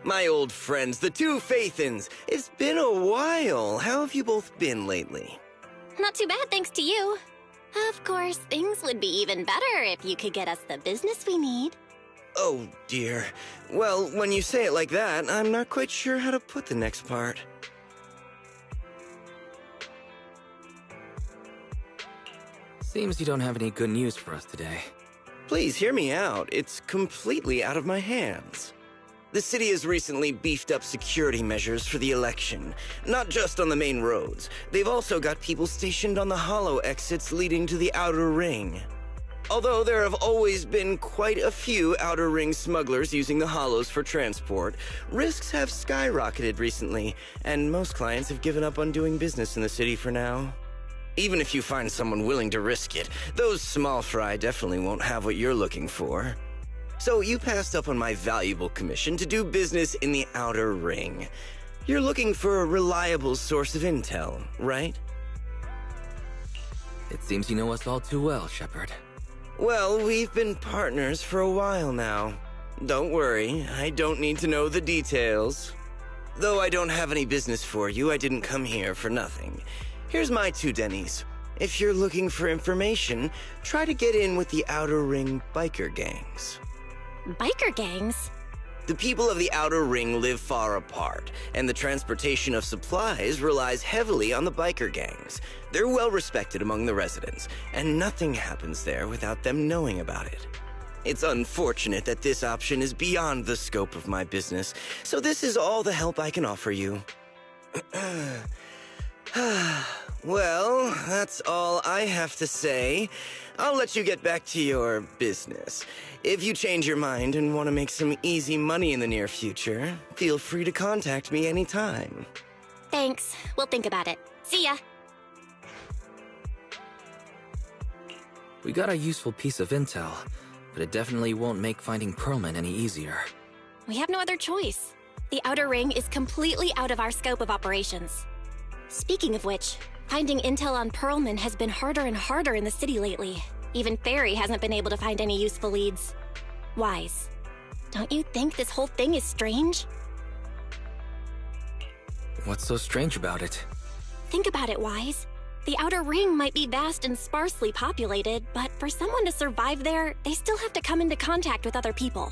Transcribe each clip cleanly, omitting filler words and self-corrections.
My old friends, the two Faithins. It's been a while. How have you both been lately? Not too bad, thanks to you. Of course, things would be even better if you could get us the business we need. Oh, dear. Well, when you say it like that, I'm not quite sure how to put the next part. Seems you don't have any good news for us today. Please hear me out. It's completely out of my hands. The city has recently beefed up security measures for the election, not just on the main roads. They've also got people stationed on the hollow exits leading to the outer ring. Although there have always been quite a few outer ring smugglers using the hollows for transport, risks have skyrocketed recently, and most clients have given up on doing business in the city for now. Even if you find someone willing to risk it, those small fry definitely won't have what you're looking for. So you passed up on my valuable commission to do business in the outer ring. You're looking for a reliable source of intel, right? It seems you know us all too well, Shepard. Well, we've been partners for a while now. Don't worry, I don't need to know the details. Though I don't have any business for you, I didn't come here for nothing. Here's my 2 dennies. If you're looking for information, try to get in with the outer ring biker gangs. Biker gangs? The people of the outer ring live far apart, and the transportation of supplies relies heavily on the biker gangs. They're well respected among the residents, and nothing happens there without them knowing about it. It's unfortunate that this option is beyond the scope of my business, so this is all the help I can offer you. Well, that's all I have to say. I'll let you get back to your business. If you change your mind and want to make some easy money in the near future, feel free to contact me anytime. Thanks. We'll think about it. See ya. We got a useful piece of intel, but it definitely won't make finding Perlman any easier. We have no other choice. The outer ring is completely out of our scope of operations. Speaking of which, finding intel on Perlman has been harder and harder in the city lately. Even Ferry hasn't been able to find any useful leads. Wise, don't you think this whole thing is strange? What's so strange about it? Think about it, Wise. The outer ring might be vast and sparsely populated, but for someone to survive there, they still have to come into contact with other people.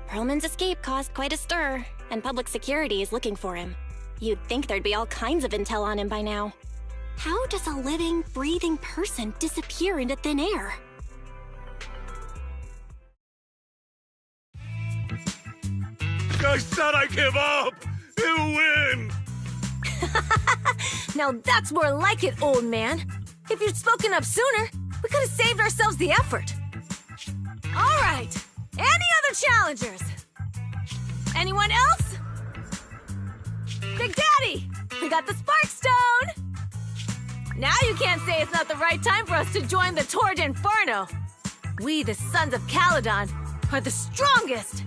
Perlman's escape caused quite a stir, and public security is looking for him. You'd think there'd be all kinds of intel on him by now. How does a living, breathing person disappear into thin air? I said I give up! You win! Now that's more like it, old man. If you'd spoken up sooner, we could have saved ourselves the effort. All right. Any other challengers? Anyone else? Big Daddy, we got the Spark Stone! Now you can't say it's not the right time for us to join the Torrid Inferno. We, the Sons of Caledon, are the strongest.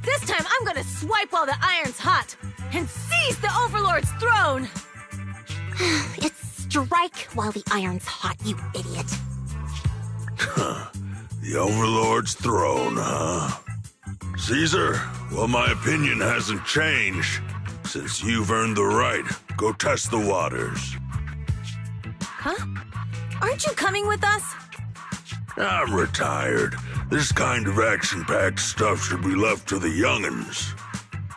This time I'm gonna swipe while the iron's hot and seize the Overlord's throne. It's strike while the iron's hot, you idiot. The Overlord's throne, huh? Caesar, well, my opinion hasn't changed. Since you've earned the right, go test the waters. Huh? Aren't you coming with us? I'm retired. This kind of action-packed stuff should be left to the young'uns.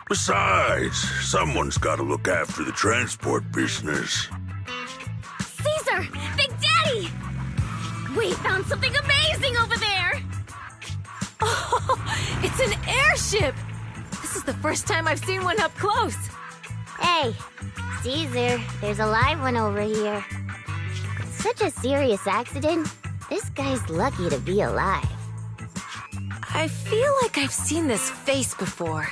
Besides, someone's got to look after the transport business. Caesar! Big Daddy! We found something amazing over there! Oh, it's an airship! This is the first time I've seen one up close. Hey, Caesar, there's a live one over here. Such a serious accident. This guy's lucky to be alive. I feel like I've seen this face before.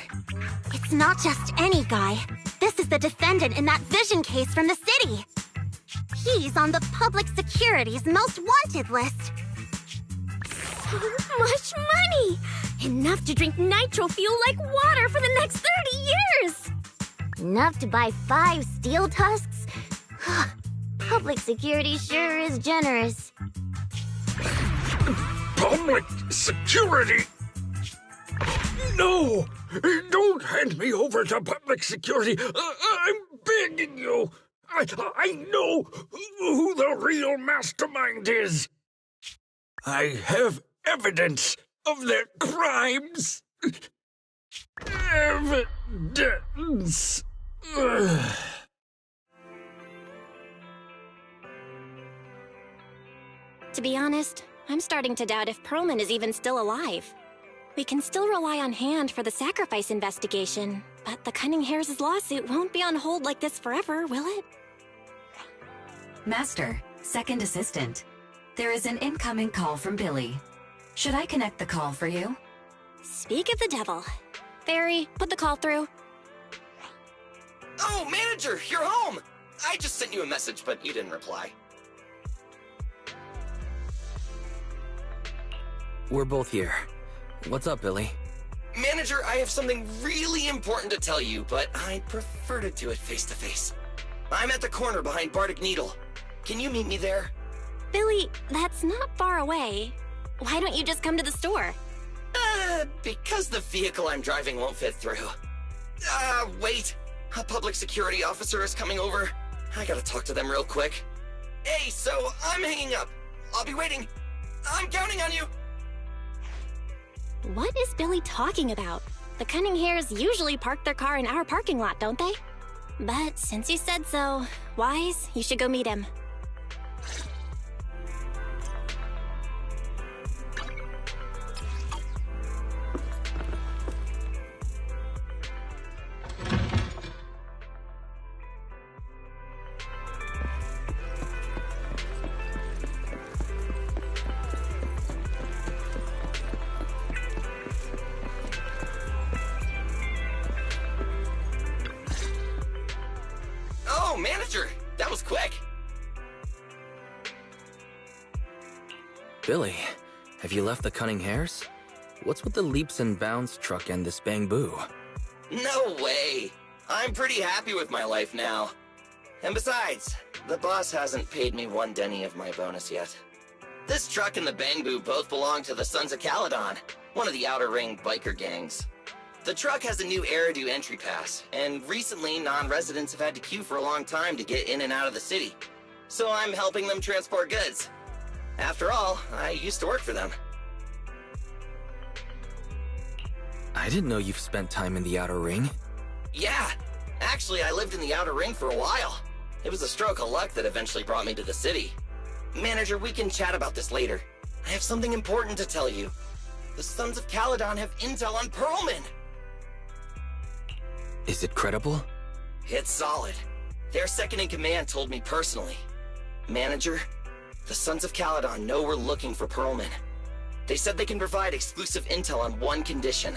It's not just any guy. This is the defendant in that vision case from the city. He's on the public security's most wanted list. So much money! Enough to drink nitro fuel like water for the next 30 years! Enough to buy 5 steel tusks? Public security sure is generous. Public security? No! Don't hand me over to public security. I'm begging you. I know who the real mastermind is. I have evidence of their crimes. Evidence. To be honest, I'm starting to doubt if Perlman is even still alive. We can still rely on Hand for the sacrifice investigation, but the Cunning Hares' lawsuit won't be on hold like this forever, will it? Master, second assistant. There is an incoming call from Billy. Should I connect the call for you? Speak of the devil. Fairy, put the call through. Oh, manager, you're home! I just sent you a message, but you didn't reply. We're both here. What's up, Billy? Manager, I have something really important to tell you, but I'd prefer to do it face-to-face. I'm at the corner behind Bardic Needle. Can you meet me there? Billy, that's not far away. Why don't you just come to the store? Because the vehicle I'm driving won't fit through. Wait. A public security officer is coming over. I gotta talk to them real quick. Hey, so I'm hanging up. I'll be waiting. I'm counting on you. What is Billy talking about? The Cunning Hares usually park their car in our parking lot, don't they? But since you said so, Wise, you should go meet him. Oh, manager, that was quick. Billy, have you left the Cunning Hares? What's with the leaps and bounds truck and this bang-boo? No way. I'm pretty happy with my life now. And besides, the boss hasn't paid me 1 denny of my bonus yet. This truck and the Bang-Boo both belong to the Sons of Caledon, one of the Outer Ring biker gangs. The truck has a new Eridu entry pass, and recently non-residents have had to queue for a long time to get in and out of the city. So I'm helping them transport goods. After all, I used to work for them. I didn't know you've spent time in the Outer Ring. Yeah, actually I lived in the Outer Ring for a while. It was a stroke of luck that eventually brought me to the city. Manager, we can chat about this later. I have something important to tell you. The Sons of Caledon have intel on Perlman. Is it credible? It's solid. Their second-in-command told me personally. Manager, the Sons of Caledon know we're looking for Perlman. They said they can provide exclusive intel on one condition.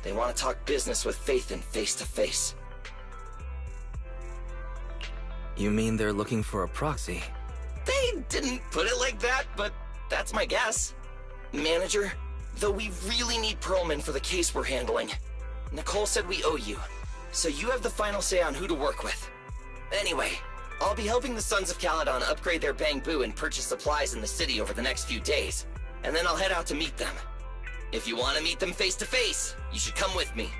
They want to talk business with Phaethon face-to-face. You mean they're looking for a proxy? They didn't put it like that, but that's my guess. Manager, though we really need Perlman for the case we're handling, Nicole said we owe you, so you have the final say on who to work with. Anyway, I'll be helping the Sons of Caledon upgrade their Bang-Boo and purchase supplies in the city over the next few days, and then I'll head out to meet them. If you want to meet them face-to-face, you should come with me.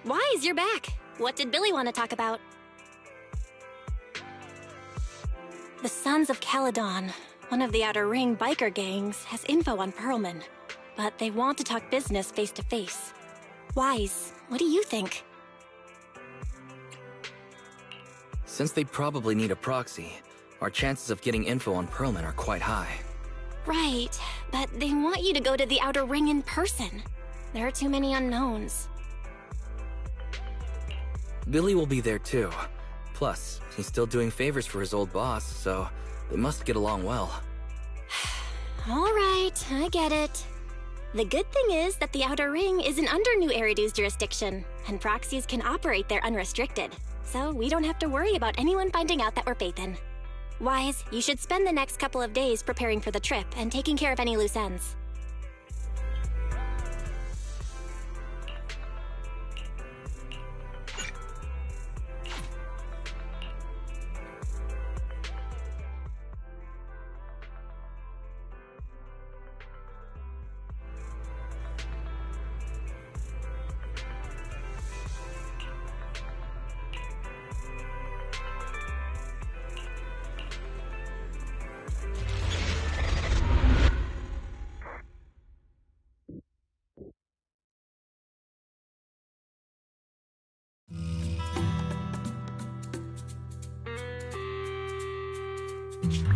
Wise, you're back. What did Billy want to talk about? The Sons of Caledon, one of the Outer Ring biker gangs, has info on Perlman, but they want to talk business face-to-face. Wise, what do you think? Since they probably need a proxy, our chances of getting info on Perlman are quite high. Right, but they want you to go to the Outer Ring in person. There are too many unknowns. Billy will be there too. Plus, he's still doing favors for his old boss, so they must get along well. All right, I get it. The good thing is that the Outer Ring isn't under New Eridu's jurisdiction, and proxies can operate there unrestricted, so we don't have to worry about anyone finding out that we're Phaethon. Wise, you should spend the next couple of days preparing for the trip and taking care of any loose ends.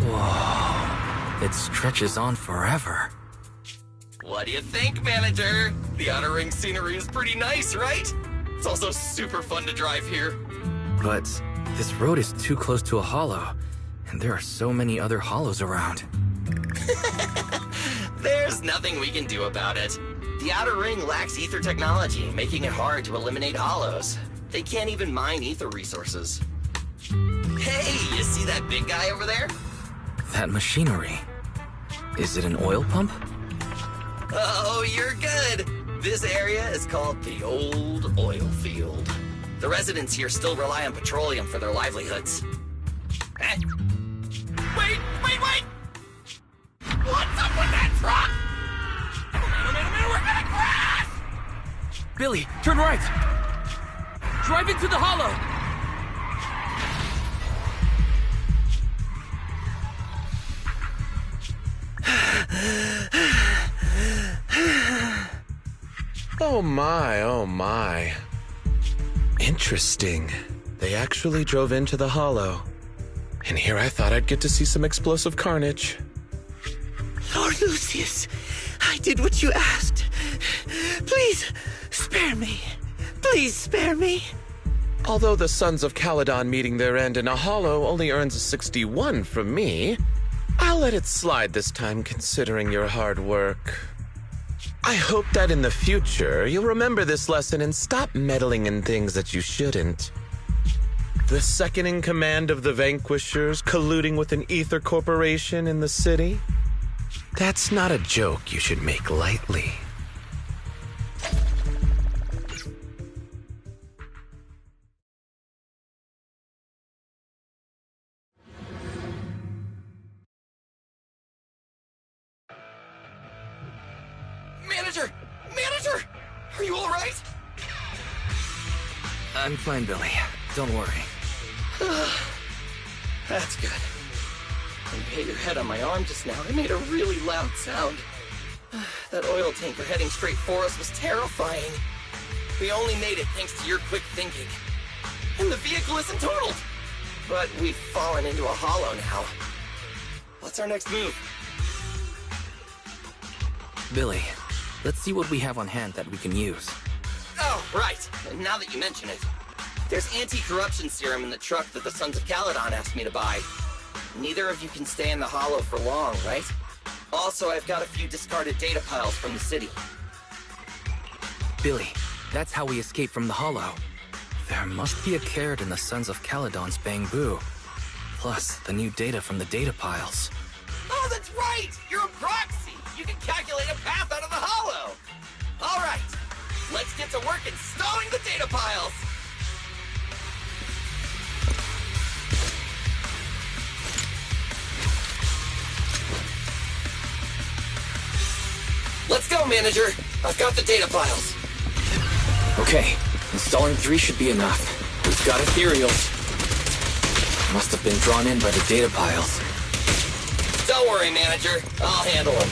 Whoa. It stretches on forever. What do you think, Manager? The Outer Ring scenery is pretty nice, right? It's also super fun to drive here. But this road is too close to a hollow, and there are so many other hollows around. There's nothing we can do about it. The Outer Ring lacks ether technology, making it hard to eliminate hollows. They can't even mine ether resources. Hey, you see that big guy over there? That machinery. Is it an oil pump? Oh, you're good. This area is called the Old Oil Field. The residents here still rely on petroleum for their livelihoods. Eh? Wait! What's up with that truck? Oh, man, we're gonna crash! Billy, turn right! Drive into the hollow! Oh my. Interesting. They actually drove into the hollow. And here I thought I'd get to see some explosive carnage. Lord Lucius, I did what you asked. Please, spare me. Please spare me. Although the Sons of Caledon meeting their end in a hollow only earns a 61 from me, I'll let it slide this time considering your hard work. I hope that in the future you'll remember this lesson and stop meddling in things that you shouldn't. The second in command of the Vanquishers colluding with an ether corporation in the city? That's not a joke you should make lightly. Manager! Are you alright? I'm fine, Billy. Don't worry. That's good. When you hit your head on my arm just now, it made a really loud sound. That oil tanker heading straight for us was terrifying. We only made it thanks to your quick thinking. And the vehicle isn't totaled. But we've fallen into a hollow now. What's our next move? Billy, let's see what we have on hand that we can use. Oh, right. Now that you mention it. There's anti-corruption serum in the truck that the Sons of Caledon asked me to buy. Neither of you can stay in the hollow for long, right? Also, I've got a few discarded data piles from the city. Billy, that's how we escaped from the hollow. There must be a carrot in the Sons of Caledon's bamboo. Plus, the new data from the data piles. Oh, that's right! You're a proxy! You can calculate a path out of the hollow! Alright, let's get to work installing the data piles! Let's go, Manager! I've got the data piles. Okay, installing 3 should be enough. We've got ethereals. Must have been drawn in by the data piles. Don't worry, Manager. I'll handle them.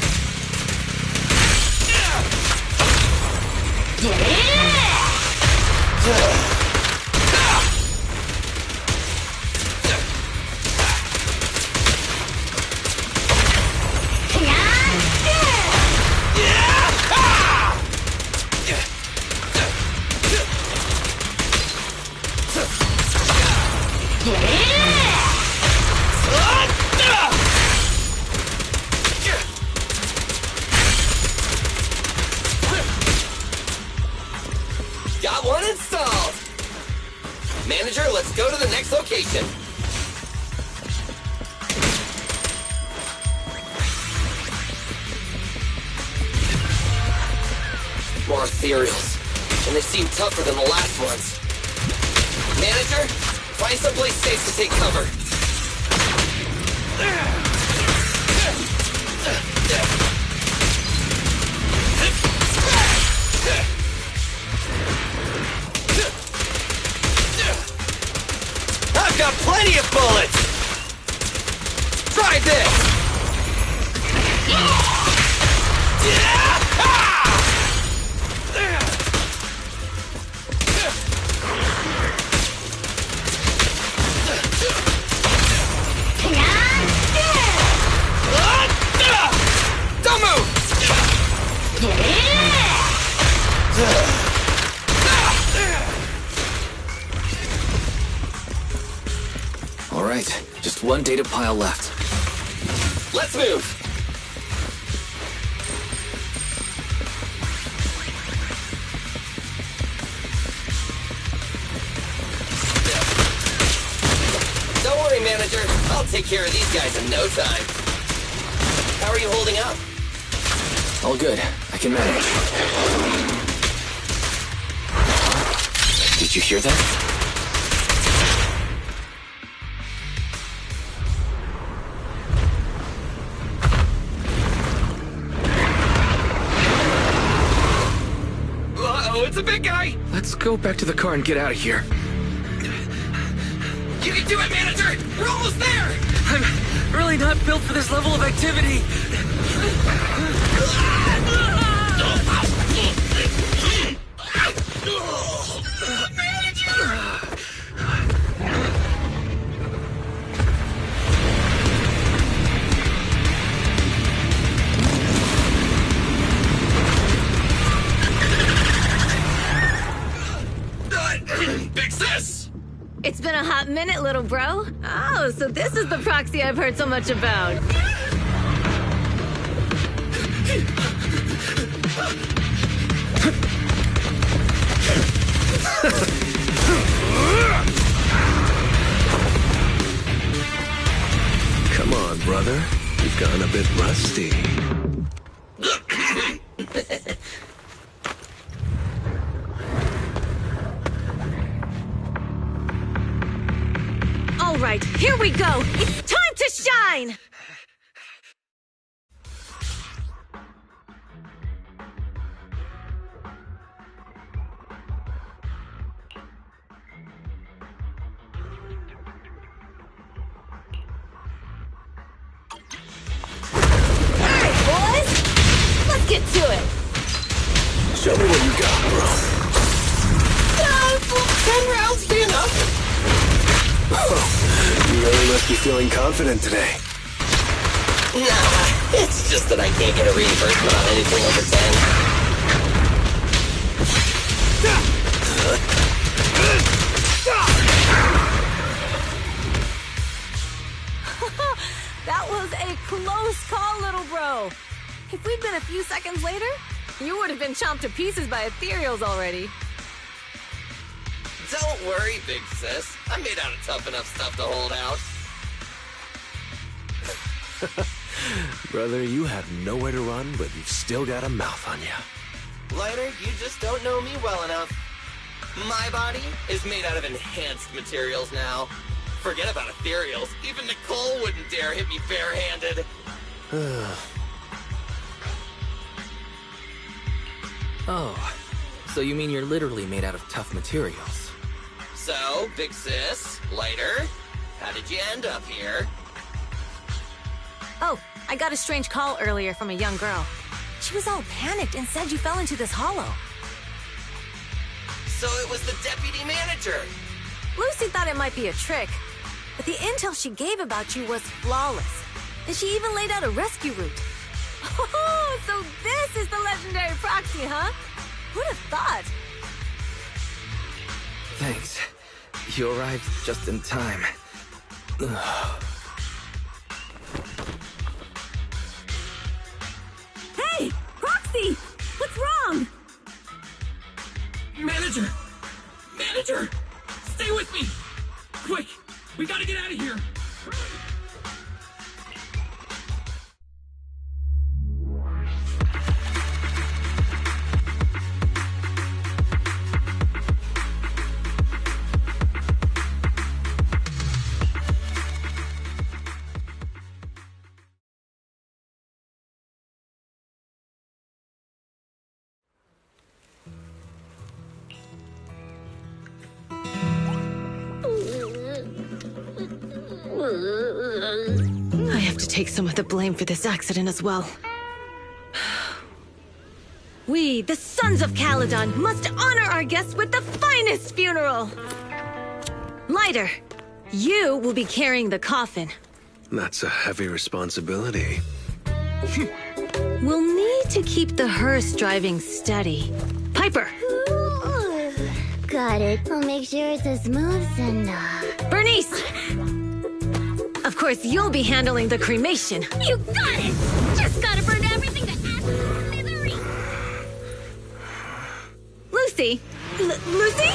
Got one installed! Manager, let's go to the next location. More ethereals. And they seem tougher than the last ones. Manager, find someplace safe to take cover. I've got plenty of bullets! Try this! Right, just one data pile left. Let's move! Don't worry, manager. I'll take care of these guys in no time. How are you holding up? All good. I can manage. Did you hear that? Uh-oh, it's a big guy! Let's go back to the car and get out of here. You can do it, manager! We're almost there! I'm really not built for this level of activity. Big sis! It's been a hot minute, little bro. Oh, so this is the proxy I've heard so much about. Come on, brother. You've gotten a bit rusty. All right, here we go. It's time to shine! Let's get to it! Show me what you got, bro. 10 rounds be enough? You really must be feeling confident today. Nah, it's just that I can't get a reimbursement on anything over 10. That was a close call, little bro. If we'd been a few seconds later, you would have been chomped to pieces by ethereals already. Don't worry, big sis. I'm made out of tough enough stuff to hold out. Brother, you have nowhere to run, but you've still got a mouth on you. Lighter, you just don't know me well enough. My body is made out of enhanced materials now. Forget about ethereals. Even Nicole wouldn't dare hit me barehanded. Oh, so you mean you're literally made out of tough materials? So, big sis, Lighter, how did you end up here? Oh, I got a strange call earlier from a young girl. She was all panicked and said you fell into this hollow. So it was the deputy manager. Lucy thought it might be a trick, but the intel she gave about you was flawless. And she even laid out a rescue route. Oh, so this is the legendary proxy, huh? Who'd have thought? Thanks. You arrived just in time. Hey! Proxy! What's wrong? Manager! Manager! Stay with me! Quick! We gotta get out of here! I have to take some of the blame for this accident as well. We, the Sons of Caledon, must honor our guests with the finest funeral! Lighter, you will be carrying the coffin. That's a heavy responsibility. We'll need to keep the hearse driving steady. Piper! Got it. I'll make sure it's a smooth send-off. Bernice! Of course, you'll be handling the cremation. You got it! Just gotta burn everything that has misery! Lucy? Lucy?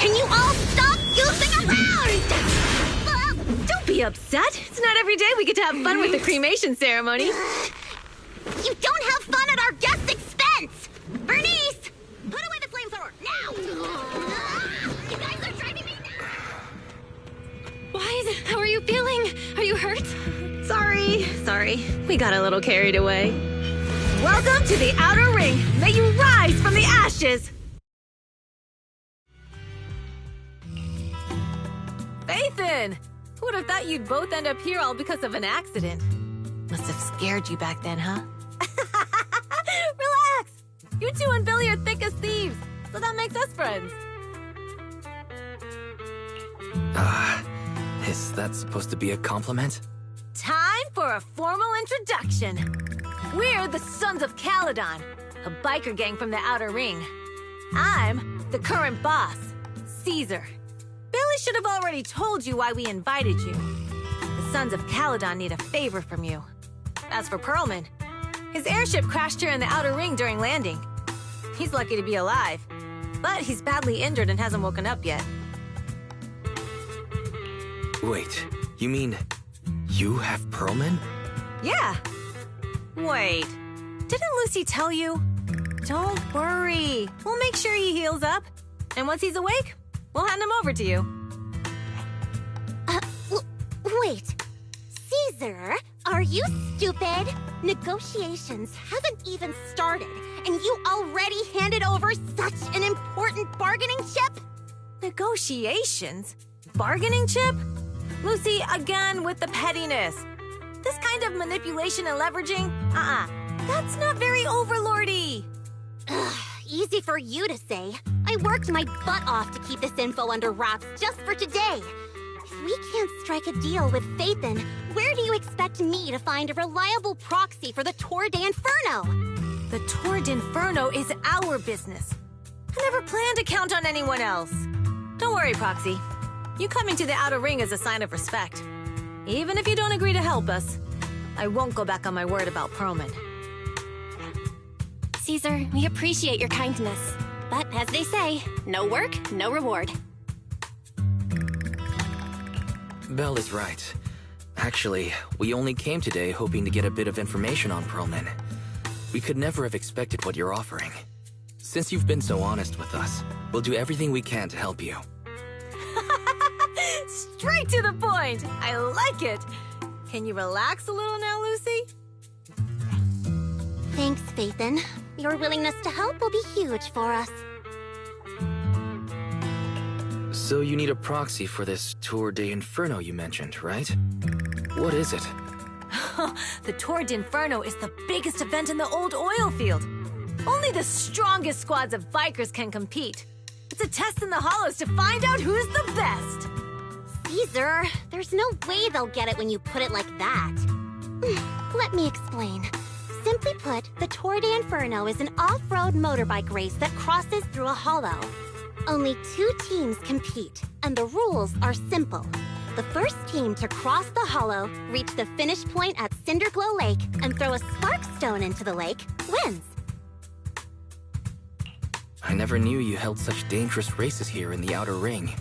Can you all stop goofing around? Don't be upset. It's not every day we get to have fun with the cremation ceremony. You don't have fun at our guest's expense! Bernice! Put away the flamethrower, now! You guys are driving me nuts! Wise, how are you feeling? Are you hurt? Sorry. We got a little carried away. Welcome to the Outer Ring. May you rise from the ashes! Phaethon! Who would have thought you'd both end up here all because of an accident? Must have scared you back then, huh? Relax! You two and Billy are thick as thieves, so that makes us friends. Is that supposed to be a compliment? Time for a formal introduction. We're the Sons of Caledon, a biker gang from the Outer Ring. I'm the current boss, Caesar. Billy should have already told you why we invited you. The Sons of Caledon need a favor from you. As for Perlman, his airship crashed here in the Outer Ring during landing. He's lucky to be alive, but he's badly injured and hasn't woken up yet. Wait, you mean you have Perlman? Yeah. Wait, didn't Lucy tell you? Don't worry. We'll make sure he heals up. And once he's awake, we'll hand him over to you. Wait. Caesar, are you stupid? Negotiations haven't even started, and you already handed over such an important bargaining chip? Negotiations? Bargaining chip? Lucy, again with the pettiness. This kind of manipulation and leveraging? That's not very overlordy. Easy for you to say. I worked my butt off to keep this info under wraps just for today. If we can't strike a deal with Phaethon, where do you expect me to find a reliable proxy for the Tour d'Inferno? The Tour d'Inferno is our business. I never planned to count on anyone else. Don't worry, Proxy. You coming to the Outer Ring is a sign of respect. Even if you don't agree to help us, I won't go back on my word about Perlman. Caesar, we appreciate your kindness. But as they say, no work, no reward. Belle is right. Actually, we only came today hoping to get a bit of information on Perlman. We could never have expected what you're offering. Since you've been so honest with us, we'll do everything we can to help you. Straight to the point! I like it! Can you relax a little now, Lucy? Thanks, Phaethon. Your willingness to help will be huge for us. So you need a proxy for this Tour d'Inferno you mentioned, right? What is it? The Tour d'Inferno is the biggest event in the old oil field. Only the strongest squads of bikers can compete. It's a test in the hollows to find out who's the best. Caesar, there's no way they'll get it when you put it like that. Let me explain. Simply put, the Tour d'Inferno is an off-road motorbike race that crosses through a hollow. Only 2 teams compete, and the rules are simple. The first team to cross the hollow, reach the finish point at Cinderglow Lake, and throw a spark stone into the lake, wins. I never knew you held such dangerous races here in the Outer Ring.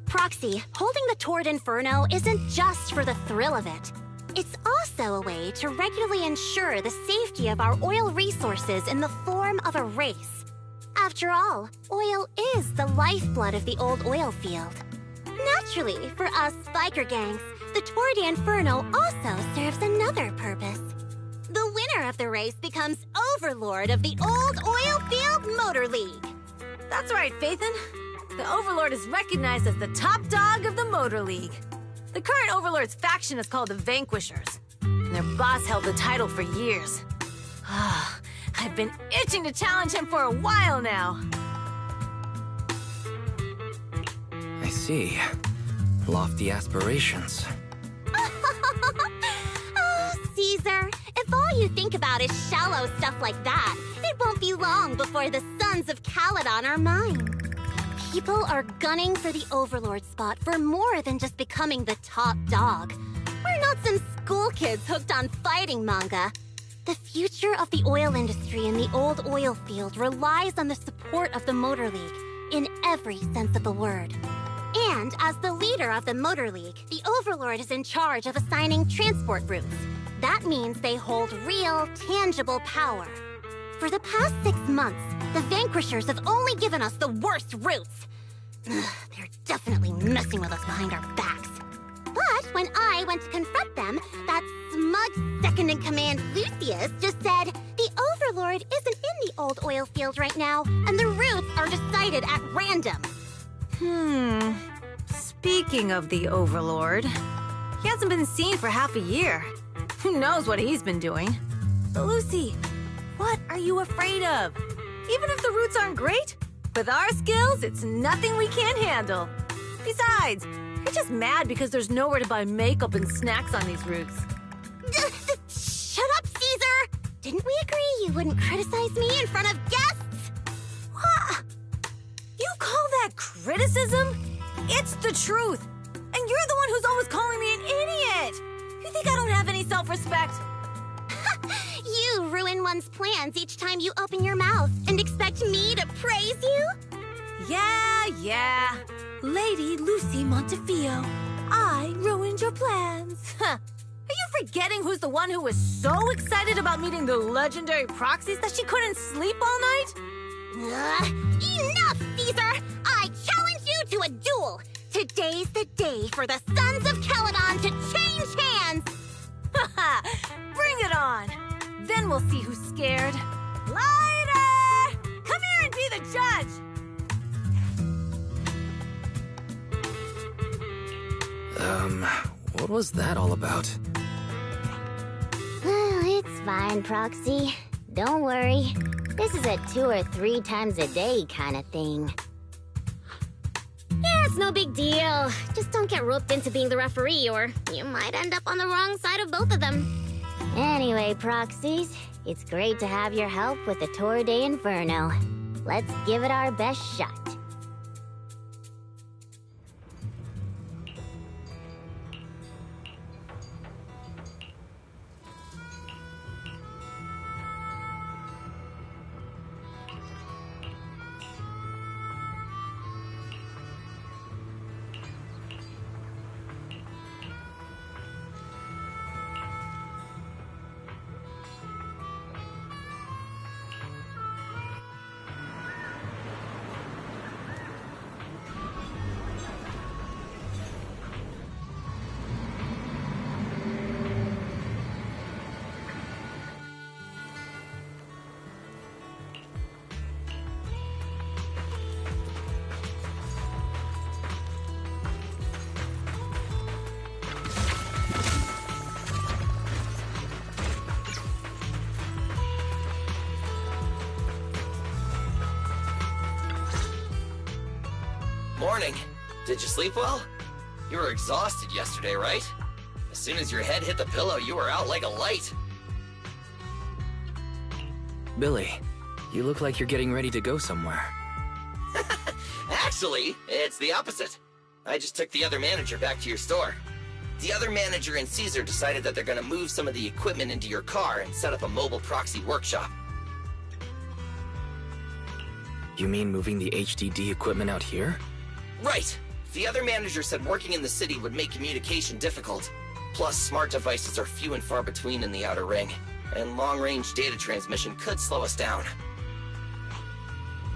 Proxy, holding the Tour d'Inferno isn't just for the thrill of it. It's also a way to regularly ensure the safety of our oil resources in the form of a race. After all, oil is the lifeblood of the old oil field. Naturally, for us biker gangs, the Tour d'Inferno also serves another purpose. The winner of the race becomes Overlord of the Old Oil Field Motor League. That's right, Phaethon. The Overlord is recognized as the top dog of the Motor League. The current Overlord's faction is called the Vanquishers, and their boss held the title for years. I've been itching to challenge him for a while now. I see. Lofty aspirations. Caesar, if all you think about is shallow stuff like that, it won't be long before the Sons of Caledon are mine. People are gunning for the Overlord spot for more than just becoming the top dog. We're not some school kids hooked on fighting manga. The future of the oil industry in the old oil field relies on the support of the Motor League, in every sense of the word. And as the leader of the Motor League, the Overlord is in charge of assigning transport routes. That means they hold real, tangible power. For the past 6 months, the Vanquishers have only given us the worst routes. They're definitely messing with us behind our backs. But when I went to confront them, that smug second-in-command Lucius just said, the Overlord isn't in the old oil field right now, and the routes are decided at random. Speaking of the Overlord, he hasn't been seen for half a year. Who knows what he's been doing? But Lucy, what are you afraid of? Even if the routes aren't great, with our skills, it's nothing we can't handle. Besides, you're just mad because there's nowhere to buy makeup and snacks on these routes. Shut up, Caesar! Didn't we agree you wouldn't criticize me in front of guests? What? You call that criticism? It's the truth. And you're the one who's always calling me an idiot. You think I don't have any self-respect? You ruin one's plans each time you open your mouth and expect me to praise you? Yeah. Lady Lucy Montefiore, I ruined your plans. Are you forgetting who's the one who was so excited about meeting the legendary proxies that she couldn't sleep all night? Enough, Caesar! I challenge you to a duel! Today's the day for the Sons of Caledon to change hands! Bring it on! Then we'll see who's scared. Lighter! Come here and be the judge! What was that all about? It's fine, Proxy. Don't worry. This is a 2 or 3 times a day kind of thing. Yeah, it's no big deal. Just don't get roped into being the referee, or you might end up on the wrong side of both of them. Anyway, Proxies, it's great to have your help with the Tour de Inferno. Let's give it our best shot. Morning. Did you sleep well? You were exhausted yesterday, right? As soon as your head hit the pillow, you were out like a light. Billy, you look like you're getting ready to go somewhere. Actually, it's the opposite. I just took the other manager back to your store. The other manager and Caesar decided that they're gonna move some of the equipment into your car and set up a mobile proxy workshop. You mean moving the HDD equipment out here? Right. The other manager said working in the city would make communication difficult. Plus, smart devices are few and far between in the Outer Ring, and long-range data transmission could slow us down.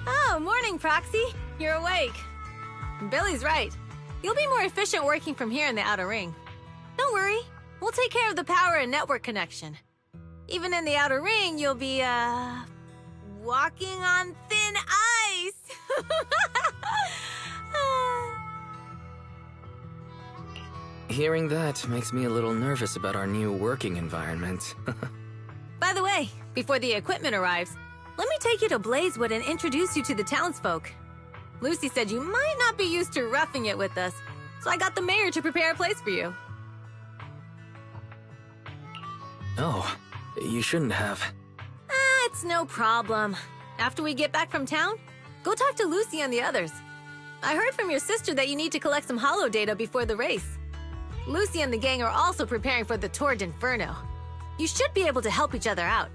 Oh, morning, Proxy. You're awake. Billy's right. You'll be more efficient working from here in the Outer Ring. Don't worry. We'll take care of the power and network connection. Even in the Outer Ring, you'll be, walking on thin ice. Hearing that makes me a little nervous about our new working environment. By the way, before the equipment arrives, let me take you to Blazewood and introduce you to the townsfolk. Lucy said you might not be used to roughing it with us, so I got the mayor to prepare a place for you. Oh, you shouldn't have. It's no problem. After we get back from town, go talk to Lucy and the others. I heard from your sister that you need to collect some holo data before the race. Lucy and the gang are also preparing for the Tour d'Inferno. You should be able to help each other out.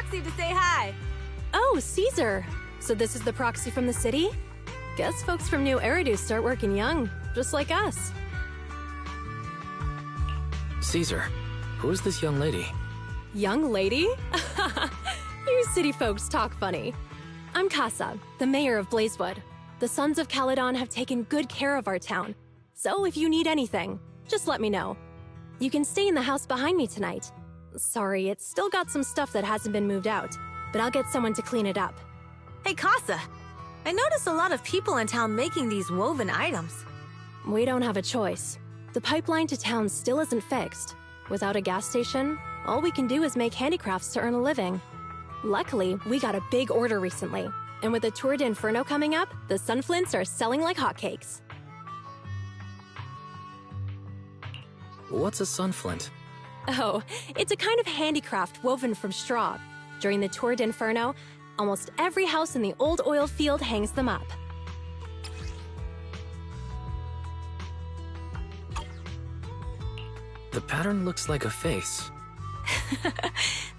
To say hi. Oh, Caesar. So this is the proxy from the city? Guess folks from New Eridu start working young, just like us. Caesar, who is this young lady? Young lady? You city folks talk funny. I'm Casa, the mayor of Blazewood. The Sons of Caledon have taken good care of our town. So if you need anything, just let me know. You can stay in the house behind me tonight. Sorry, it's still got some stuff that hasn't been moved out, but I'll get someone to clean it up. Hey, Casa. I noticed a lot of people in town making these woven items. We don't have a choice. The pipeline to town still isn't fixed. Without a gas station, all we can do is make handicrafts to earn a living. Luckily, we got a big order recently, and with the Tour d'Inferno coming up, the sunflints are selling like hotcakes. What's a sunflint? Oh, it's a kind of handicraft woven from straw. During the Tour d'Inferno, almost every house in the old oil field hangs them up. The pattern looks like a face.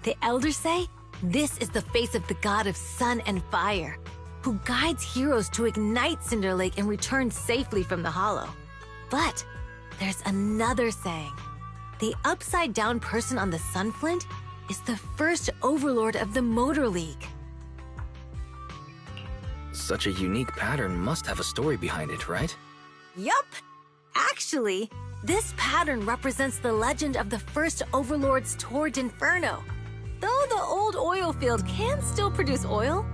The elders say this is the face of the god of sun and fire, who guides heroes to ignite Cinder Lake and return safely from the hollow. But there's another saying. The upside-down person on the sunflint is the first overlord of the Motor League. Such a unique pattern must have a story behind it, right? Yup! Actually, this pattern represents the legend of the first overlord's Tour d'Inferno. Though the old oil field can still produce oil,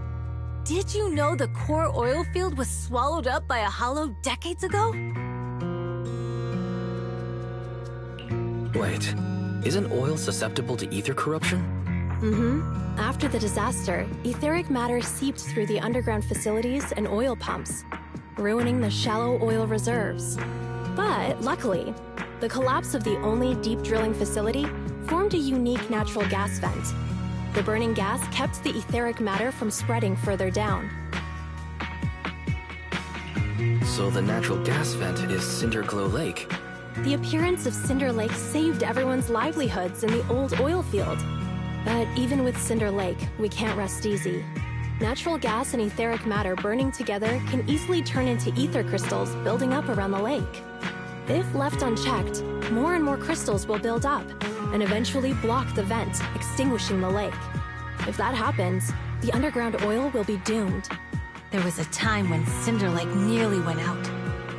did you know the core oil field was swallowed up by a hollow decades ago? Wait, isn't oil susceptible to ether corruption? Mm-hmm. After the disaster, etheric matter seeped through the underground facilities and oil pumps, ruining the shallow oil reserves. But luckily, the collapse of the only deep drilling facility formed a unique natural gas vent. The burning gas kept the etheric matter from spreading further down. So the natural gas vent is Cinderglow Lake. The appearance of Cinder Lake saved everyone's livelihoods in the old oil field. But even with Cinder Lake, we can't rest easy. Natural gas and etheric matter burning together can easily turn into ether crystals building up around the lake. If left unchecked, more and more crystals will build up and eventually block the vent, extinguishing the lake. If that happens, the underground oil will be doomed. There was a time when Cinder Lake nearly went out.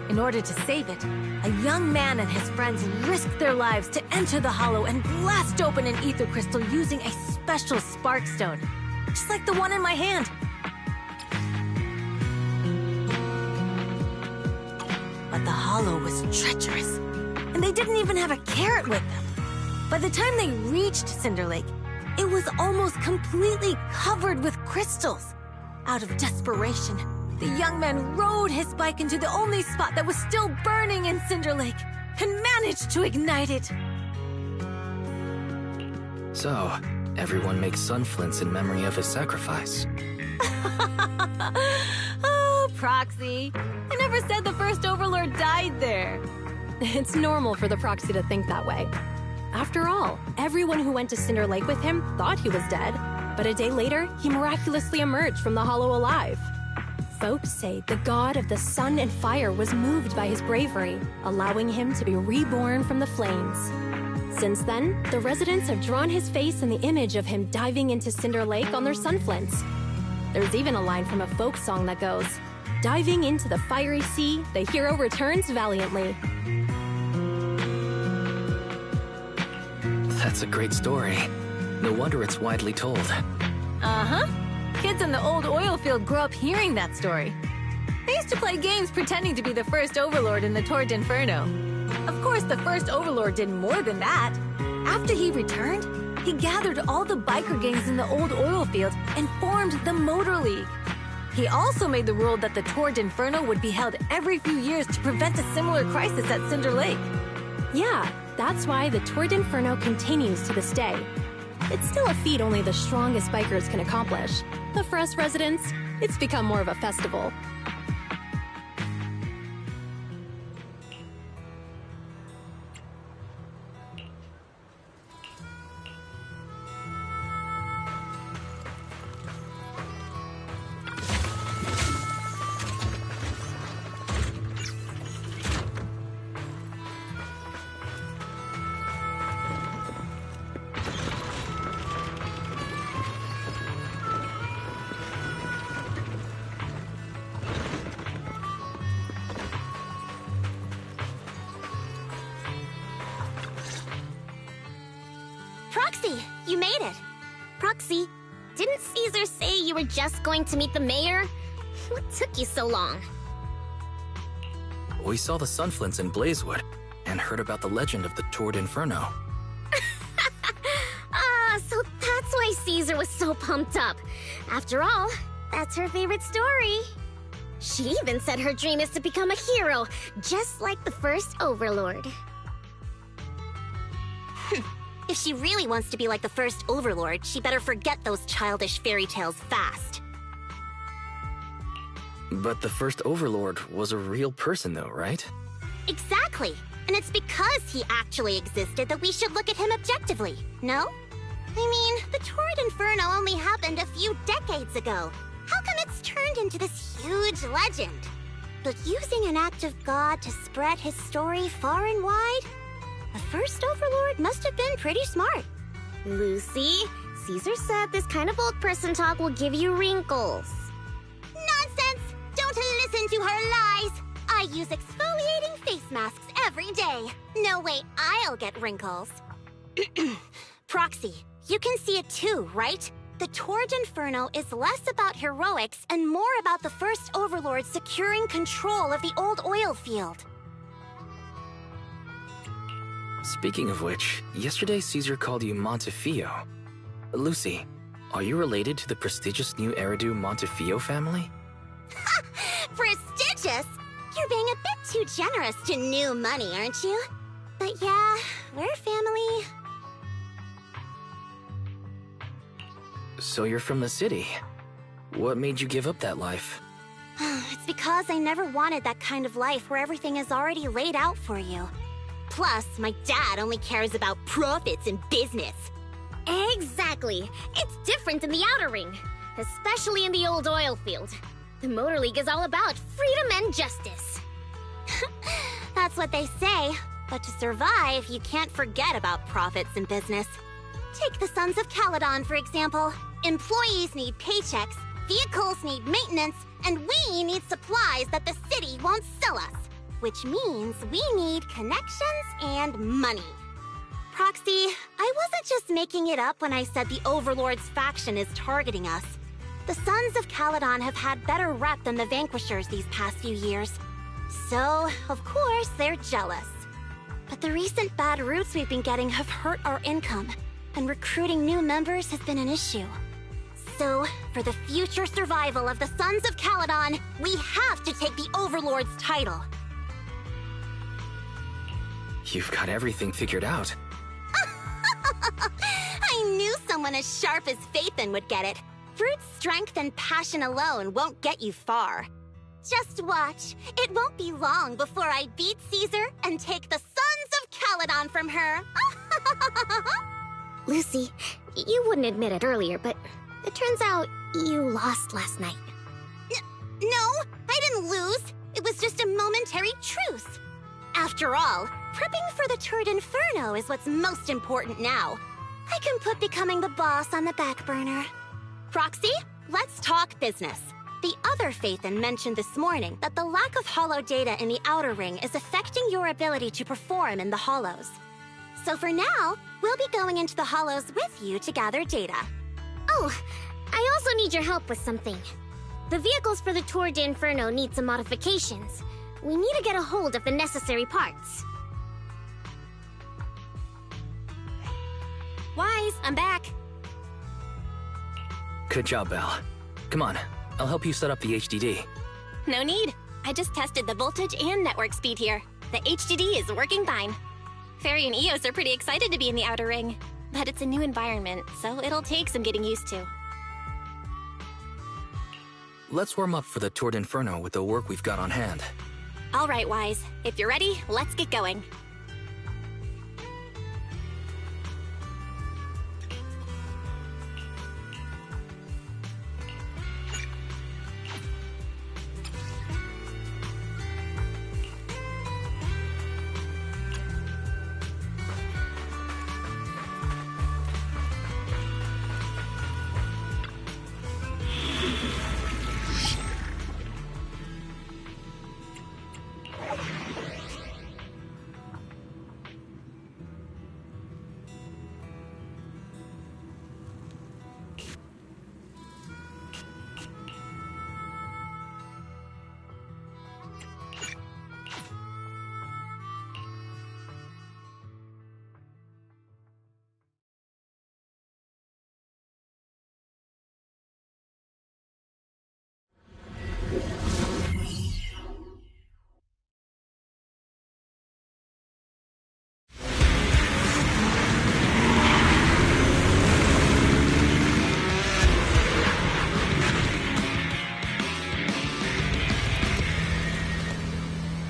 In order to save it, a young man and his friends risked their lives to enter the hollow and blast open an ether crystal using a special spark stone, just like the one in my hand. But the hollow was treacherous, and they didn't even have a carrot with them. By the time they reached Cinder Lake, it was almost completely covered with crystals. Out of desperation, the young man rode his bike into the only spot that was still burning in Cinder Lake and managed to ignite it. So, everyone makes sunflints in memory of his sacrifice. Oh, Proxy. I never said the first Overlord died there. It's normal for the Proxy to think that way. After all, everyone who went to Cinder Lake with him thought he was dead, but a day later, he miraculously emerged from the hollow alive. Folks say the god of the sun and fire was moved by his bravery, allowing him to be reborn from the flames. Since then, the residents have drawn his face and the image of him diving into Cinder Lake on their sunflints. There's even a line from a folk song that goes, "Diving into the fiery sea, the hero returns valiantly." That's a great story. No wonder it's widely told. Uh-huh. Kids in the old oil field grew up hearing that story. They used to play games pretending to be the first overlord in the Torrid Inferno. Of course, the first overlord did more than that. After he returned, he gathered all the biker gangs in the old oil field and formed the Motor League. He also made the rule that the Torrid Inferno would be held every few years to prevent a similar crisis at Cinder Lake. Yeah, that's why the Torrid Inferno continues to this day. It's still a feat only the strongest bikers can accomplish. But for us residents, it's become more of a festival. Proxy, you made it. Proxy, didn't Caesar say you were just going to meet the mayor? What took you so long? We saw the Sunflints in Blazewood and heard about the legend of the Torrid Inferno. So that's why Caesar was so pumped up. After all, that's her favorite story. She even said her dream is to become a hero, just like the first Overlord. If she really wants to be like the first Overlord, she better forget those childish fairy tales fast. But the first Overlord was a real person though, right? Exactly. And it's because he actually existed that we should look at him objectively, no? I mean, the Torrid Inferno only happened a few decades ago. How come it's turned into this huge legend? But using an act of God to spread his story far and wide? The first Overlord must have been pretty smart. Lucy, Caesar said this kind of old person talk will give you wrinkles. Nonsense! Don't listen to her lies! I use exfoliating face masks every day. No way I'll get wrinkles. Proxy, you can see it too, right? The Torrid Inferno is less about heroics and more about the first Overlord securing control of the old oil field. Speaking of which, yesterday Caesar called you Montefiore. Lucy, are you related to the prestigious new Eridu Montefiore family? Prestigious? You're being a bit too generous to new money, aren't you? But yeah, we're family. So you're from the city. What made you give up that life? It's because I never wanted that kind of life where everything is already laid out for you. Plus, my dad only cares about profits and business. Exactly. It's different in the Outer Ring, especially in the old oil field. The Motor League is all about freedom and justice. That's what they say, but to survive, you can't forget about profits and business. Take the Sons of Caledon, for example. Employees need paychecks, vehicles need maintenance, and we need supplies that the city won't sell us. Which means we need connections and money. Proxy, I wasn't just making it up when I said the Overlord's faction is targeting us. The Sons of Caledon have had better rep than the Vanquishers these past few years. So, of course, they're jealous. But the recent bad routes we've been getting have hurt our income, and recruiting new members has been an issue. So, for the future survival of the Sons of Caledon, we have to take the Overlord's title. You've got everything figured out. I knew someone as sharp as Phaethon would get it. Brute strength and passion alone won't get you far. Just watch. It won't be long before I beat Caesar and take the Sons of Caledon from her. Lucy, you wouldn't admit it earlier, but it turns out you lost last night. No, I didn't lose. It was just a momentary truce. After all, prepping for the Torrid Inferno is what's most important now. I can put becoming the boss on the back burner. Proxy, let's talk business. The other Phaethon mentioned this morning that the lack of holo data in the Outer Ring is affecting your ability to perform in the Hollows. So for now, we'll be going into the hollows with you to gather data. Oh, I also need your help with something. The vehicles for the Tour d'Inferno need some modifications. We need to get a hold of the necessary parts. Wise, I'm back. Good job, Belle. Come on, I'll help you set up the HDD. No need. I just tested the voltage and network speed here. The HDD is working fine. Fairy and Eos are pretty excited to be in the Outer Ring. But it's a new environment, so it'll take some getting used to. Let's warm up for the Tour d'Inferno with the work we've got on hand. All right, Wise. If you're ready, let's get going.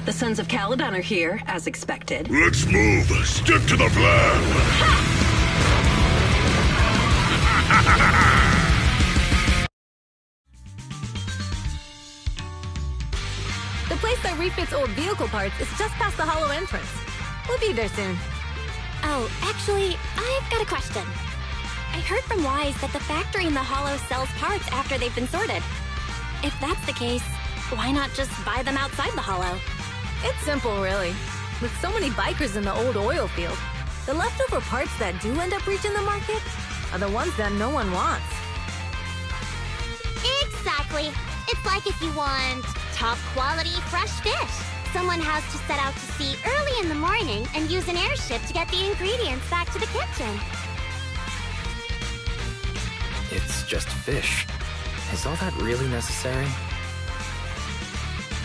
The Sons of Caledon are here, as expected. Let's move. Stick to the plan. The place that refits old vehicle parts is just past the hollow entrance. We'll be there soon. Oh, actually, I've got a question. I heard from Wise that the factory in the hollow sells parts after they've been sorted. If that's the case, why not just buy them outside the hollow? It's simple, really. With so many bikers in the old oil field, the leftover parts that do end up reaching the market are the ones that no one wants. Exactly. It's like if you want top quality fresh fish. Someone has to set out to sea early in the morning and use an airship to get the ingredients back to the kitchen. It's just fish. Is all that really necessary?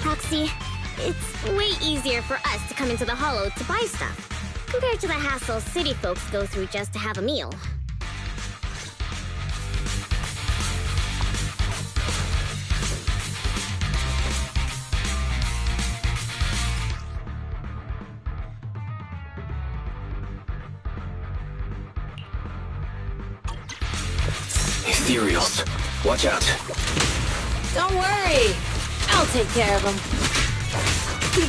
Proxy, it's way easier for us to come into the hollow to buy stuff, compared to the hassle city folks go through just to have a meal. Ethereals. Watch out. Don't worry. I'll take care of them.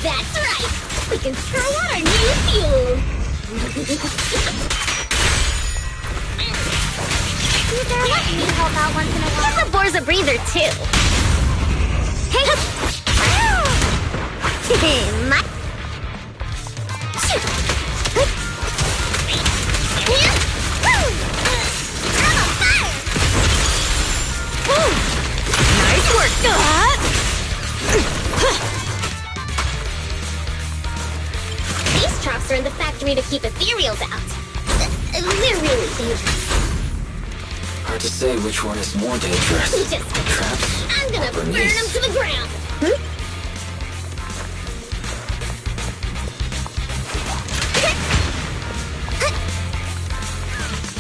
That's right! We can try out our new fuel! You better let me help out once in a while. Give the boars a breather, too. Hey! My... Nice work! These traps are in the factory to keep ethereals out. They're really dangerous. Hard to say which one is more dangerous. Traps? I'm gonna burn Bernice. them to the ground.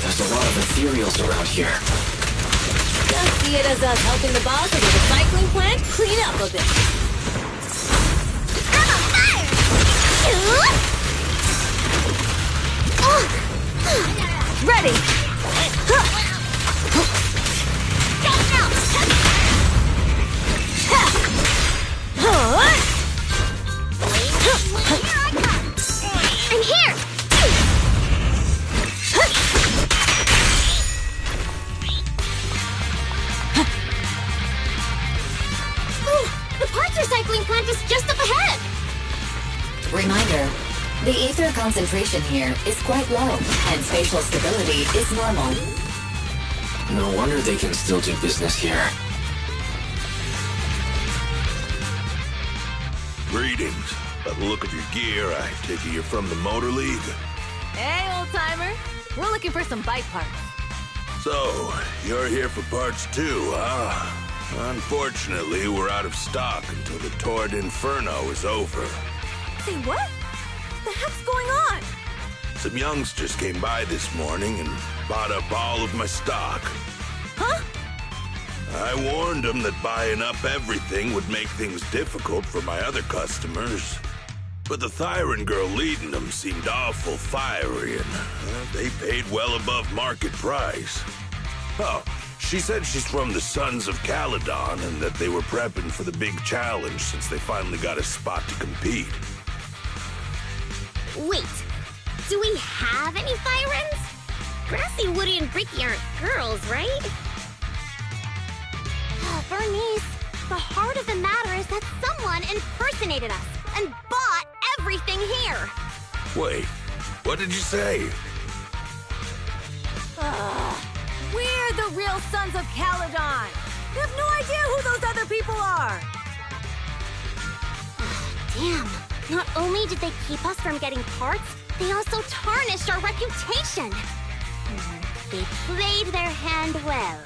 There's a lot of ethereals around here. Just see it as us helping the boss of the recycling plant clean up a bit. I'm on fire! Ready! I'm here! The parts recycling plant is just up ahead! Reminder, the ether concentration here is quite low, and spatial stability is normal. No wonder they can still do business here. Greetings. By the look of your gear, I take it you're from the Motor League. Hey, old-timer. We're looking for some bike parts. So, you're here for parts too, huh? Unfortunately, we're out of stock until the Torrid Inferno is over. Say what? The heck's going on? Some youngsters came by this morning and bought up all of my stock. Huh? I warned them that buying up everything would make things difficult for my other customers. But the Thyran girl leading them seemed awful fiery, and they paid well above market price. Oh, she said she's from the Sons of Caledon and that they were prepping for the big challenge since they finally got a spot to compete. Wait, do we have any Thyrans? Grassy, Woody, and Bricky aren't girls, right? Bernice, the heart of the matter is that someone impersonated us and bought everything here. Wait, what did you say? We're the real Sons of Caledon. We have no idea who those other people are. Damn. Not only did they keep us from getting parts, they also tarnished our reputation. They played their hand well.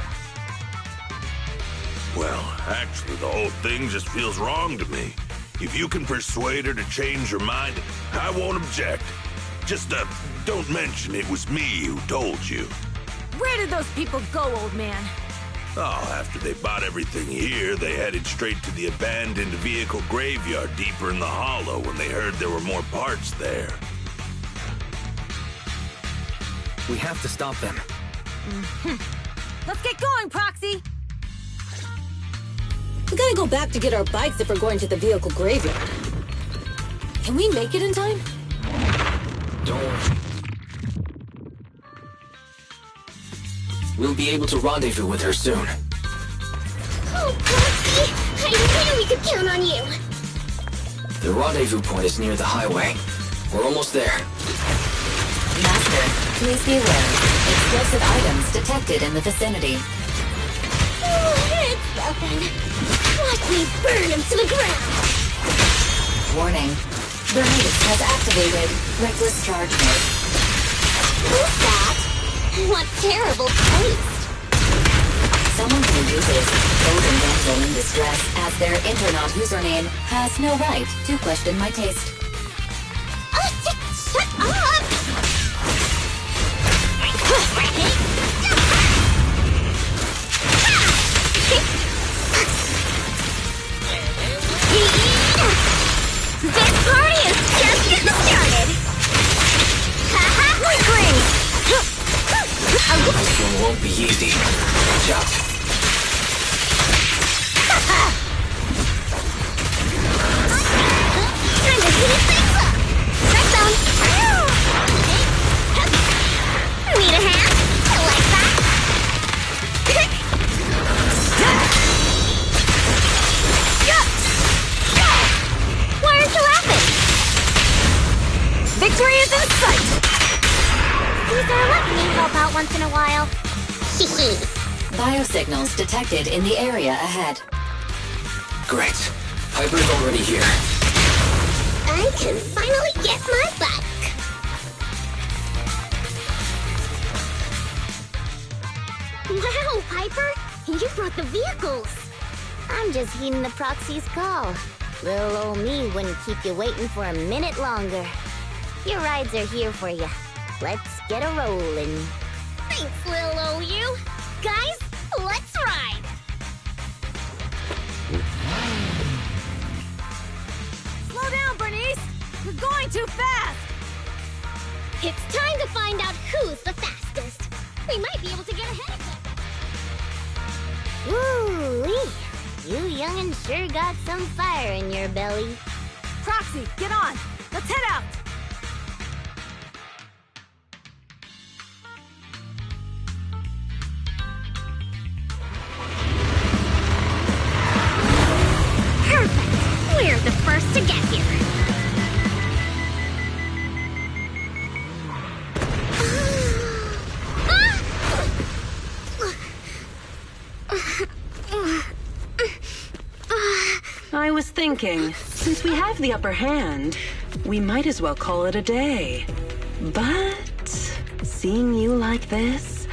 Well, actually, the whole thing just feels wrong to me. If you can persuade her to change her mind, I won't object. Just, don't mention it was me who told you. Where did those people go, old man? Oh, after they bought everything here, they headed straight to the abandoned vehicle graveyard deeper in the hollow when they heard there were more parts there. We have to stop them. Let's get going, Proxy! We gotta go back to get our bikes if we're going to the vehicle graveyard. Can we make it in time? Don't worry. We'll be able to rendezvous with her soon. Oh, Proxy! I knew we could count on you! The rendezvous point is near the highway. We're almost there. Master, please be aware. Explosive items detected in the vicinity. Oh, it's broken. Watch me burn him to the ground! Warning. Bernice has activated Reckless Charge Mode. Who's that? What terrible taste! Someone who uses Golden Damsel in Distress as their Internet username has no right to question my taste. Shut up! This party is just getting started! Weakling! This one won't be easy. Watch out. Time to heat things up! Right down! Need a hand? I like that! Why aren't you laughing? Victory is in sight! Caesar, let me help out once in a while. Hehe. Biosignals detected in the area ahead. Great. Piper's already here. I can finally get my bike. Wow, Piper! You brought the vehicles! I'm just heeding the proxy's call. Little old me wouldn't keep you waiting for a minute longer. Your rides are here for you. Let's get a rollin'. Thanks, little old you. Guys, let's ride! Slow down, Bernice! You're going too fast! It's time to find out who's the fastest. We might be able to get ahead of them. Woo-wee! You young'uns sure got some fire in your belly. Proxy, get on! Let's head out! Perfect! We're the first to get here. thinking, since we have the upper hand, we might as well call it a day. But seeing you like this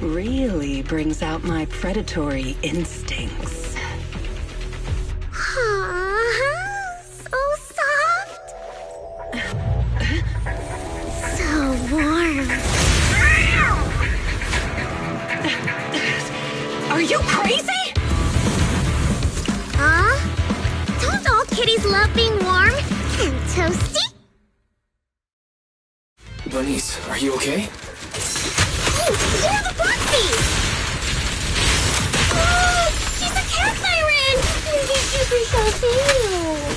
really brings out my predatory instincts. So soft. So warm. Are you crazy? Huh? Don't all kitties love being warm and toasty? Bernice, are you okay? Oh, you're the Foxy! Oh, she's a cat siren! She's super sheltered.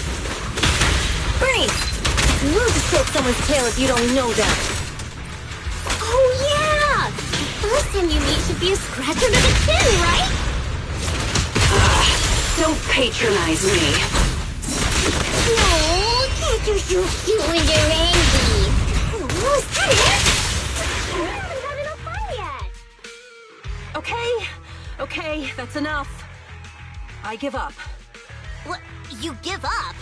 Bernice! It's rude to stroke someone's tail if you don't know that. Oh, yeah! The first time you meet should be a scratch under the chin, right? Don't patronize me. No, can't you so cute when you're angry? Oh, is that it? We haven't had enough fun yet. Okay, that's enough. I give up. What? You give up?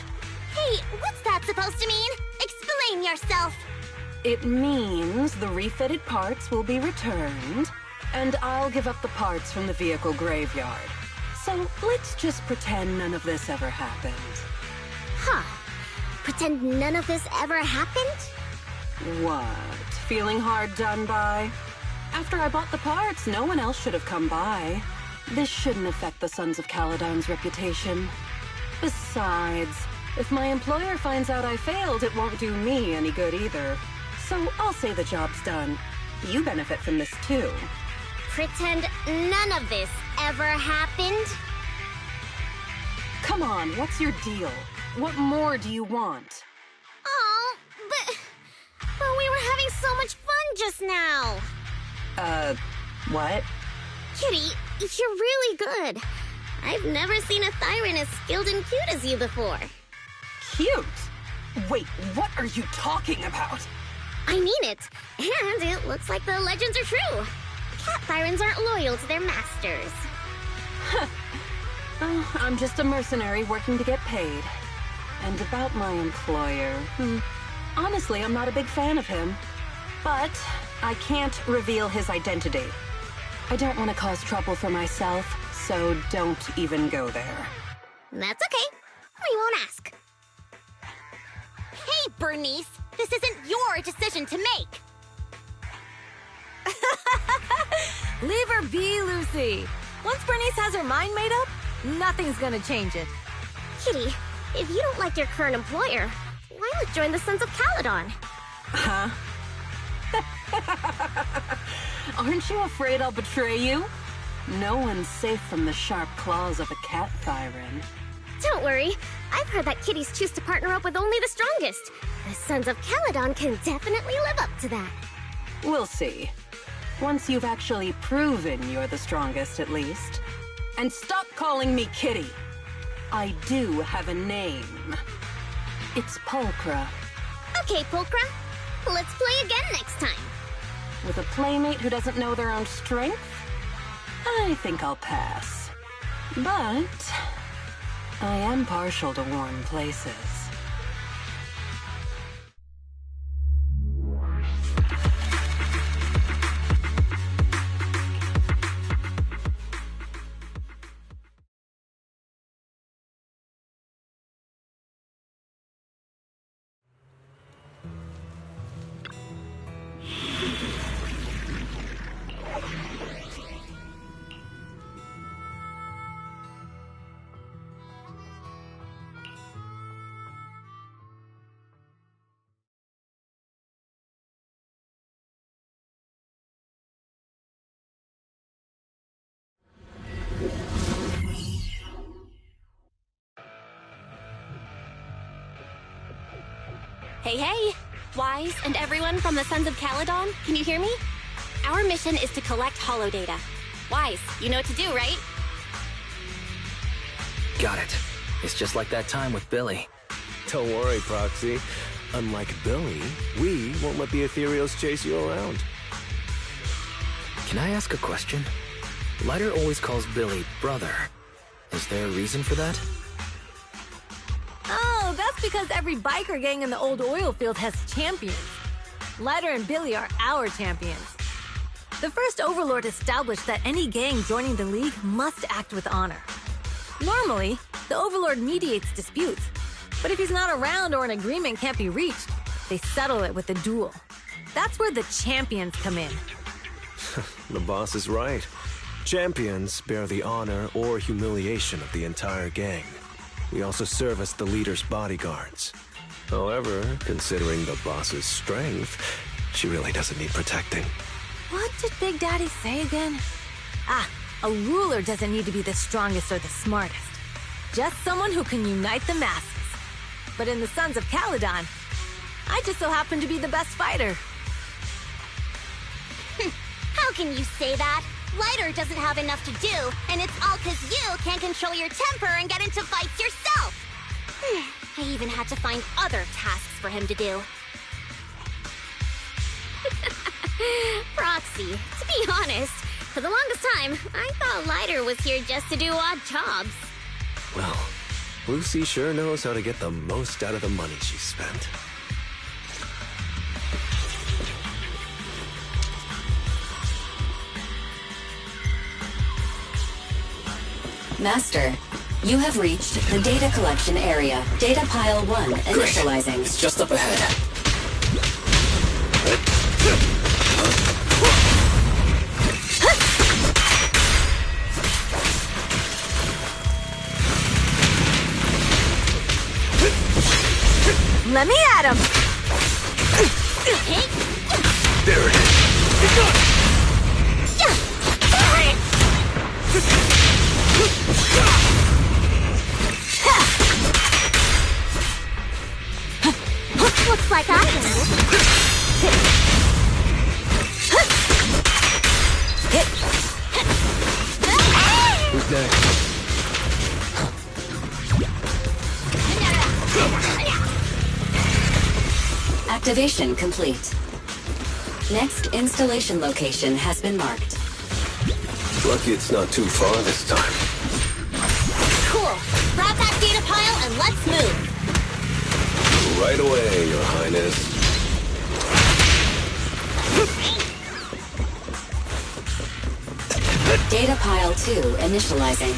Hey, what's that supposed to mean? Explain yourself. It means the refitted parts will be returned, and I'll give up the parts from the vehicle graveyard. So let's just pretend none of this ever happened. Huh. Pretend none of this ever happened? What? Feeling hard done by? After I bought the parts, no one else should have come by. This shouldn't affect the Sons of Caledon's reputation. Besides, if my employer finds out I failed, it won't do me any good either. So I'll say the job's done. You benefit from this too. Pretend none of this ever happened? Come on, what's your deal? What more do you want? Oh, but we were having so much fun just now. What? Kitty, you're really good. I've never seen a Thyran as skilled and cute as you before. Cute? Wait, what are you talking about? I mean it. And it looks like the legends are true. Cat Thyrans aren't loyal to their masters. Oh, I'm just a mercenary working to get paid. And about my employer, honestly, I'm not a big fan of him. But I can't reveal his identity. I don't want to cause trouble for myself, so don't even go there. That's okay. We won't ask. Hey, Bernice! This isn't your decision to make! Leave her be, Lucy. Once Bernice has her mind made up, nothing's gonna change it. Kitty, if you don't like your current employer, why not join the Sons of Caledon? Huh? Aren't you afraid I'll betray you? No one's safe from the sharp claws of a cat Thyran. Don't worry. I've heard that kitties choose to partner up with only the strongest. The Sons of Caledon can definitely live up to that. We'll see. Once you've actually proven you're the strongest, at least. And stop calling me Kitty. I do have a name. It's Pulchra. Okay, Pulchra. Let's play again next time. With a playmate who doesn't know their own strength? I think I'll pass. But I am partial to warm places. Hey, Wise and everyone from the Sons of Caledon, can you hear me? Our mission is to collect holodata. Wise, you know what to do, right? Got it. It's just like that time with Billy. Don't worry, Proxy. Unlike Billy, we won't let the ethereals chase you around. Can I ask a question? Lighter always calls Billy brother. Is there a reason for that? that's because every biker gang in the old oil field has champions. Lighter and Billy are our champions. The first Overlord established that any gang joining the League must act with honor. Normally, the Overlord mediates disputes, but if he's not around or an agreement can't be reached, they settle it with a duel. That's where the champions come in. The boss is right. Champions bear the honor or humiliation of the entire gang. We also serve as the leader's bodyguards. However, considering the boss's strength, she really doesn't need protecting. What did Big Daddy say again? A ruler doesn't need to be the strongest or the smartest. Just someone who can unite the masses. But in the Sons of Caledon, I just so happen to be the best fighter. How can you say that? Lighter doesn't have enough to do, and it's all because you can't control your temper and get into fights yourself. I even had to find other tasks for him to do. Proxy, to be honest, for the longest time, I thought Lighter was here just to do odd jobs. Well, Lucy sure knows how to get the most out of the money she spent. Master, you have reached the data collection area. Data pile 1 initializing. Great. It's just up ahead. Let me at him! There it is. Looks like I can. Who's next? Activation complete. Next installation location has been marked. Lucky it's not too far this time. Cool. Grab that data pile and let's move. Right away, Your Highness. Data pile 2 initializing.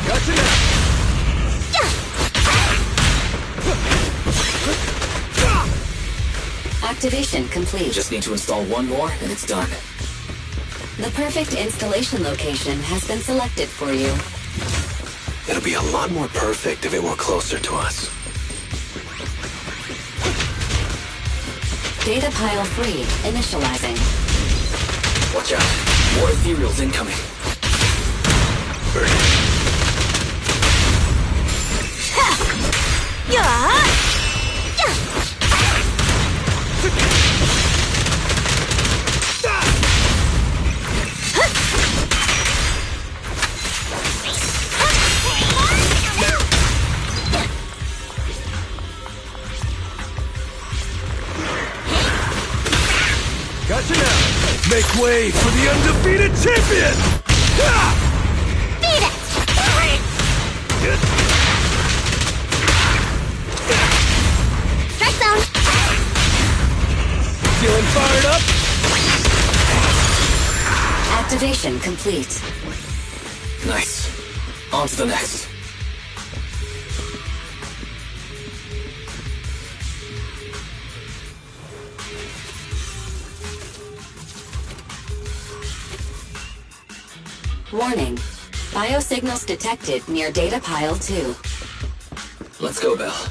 Gotcha now. Activation complete. Just need to install one more, and it's done. The perfect installation location has been selected for you. It'll be a lot more perfect if it were closer to us. Data pile 3 initializing. Watch out. More ethereals incoming. Gotcha now. Make way for the undefeated champion! Beat it! Strike zone! Feeling fired up? Activation complete. Nice. On to the next. Warning. Biosignals detected near data pile 2. Let's go, Belle.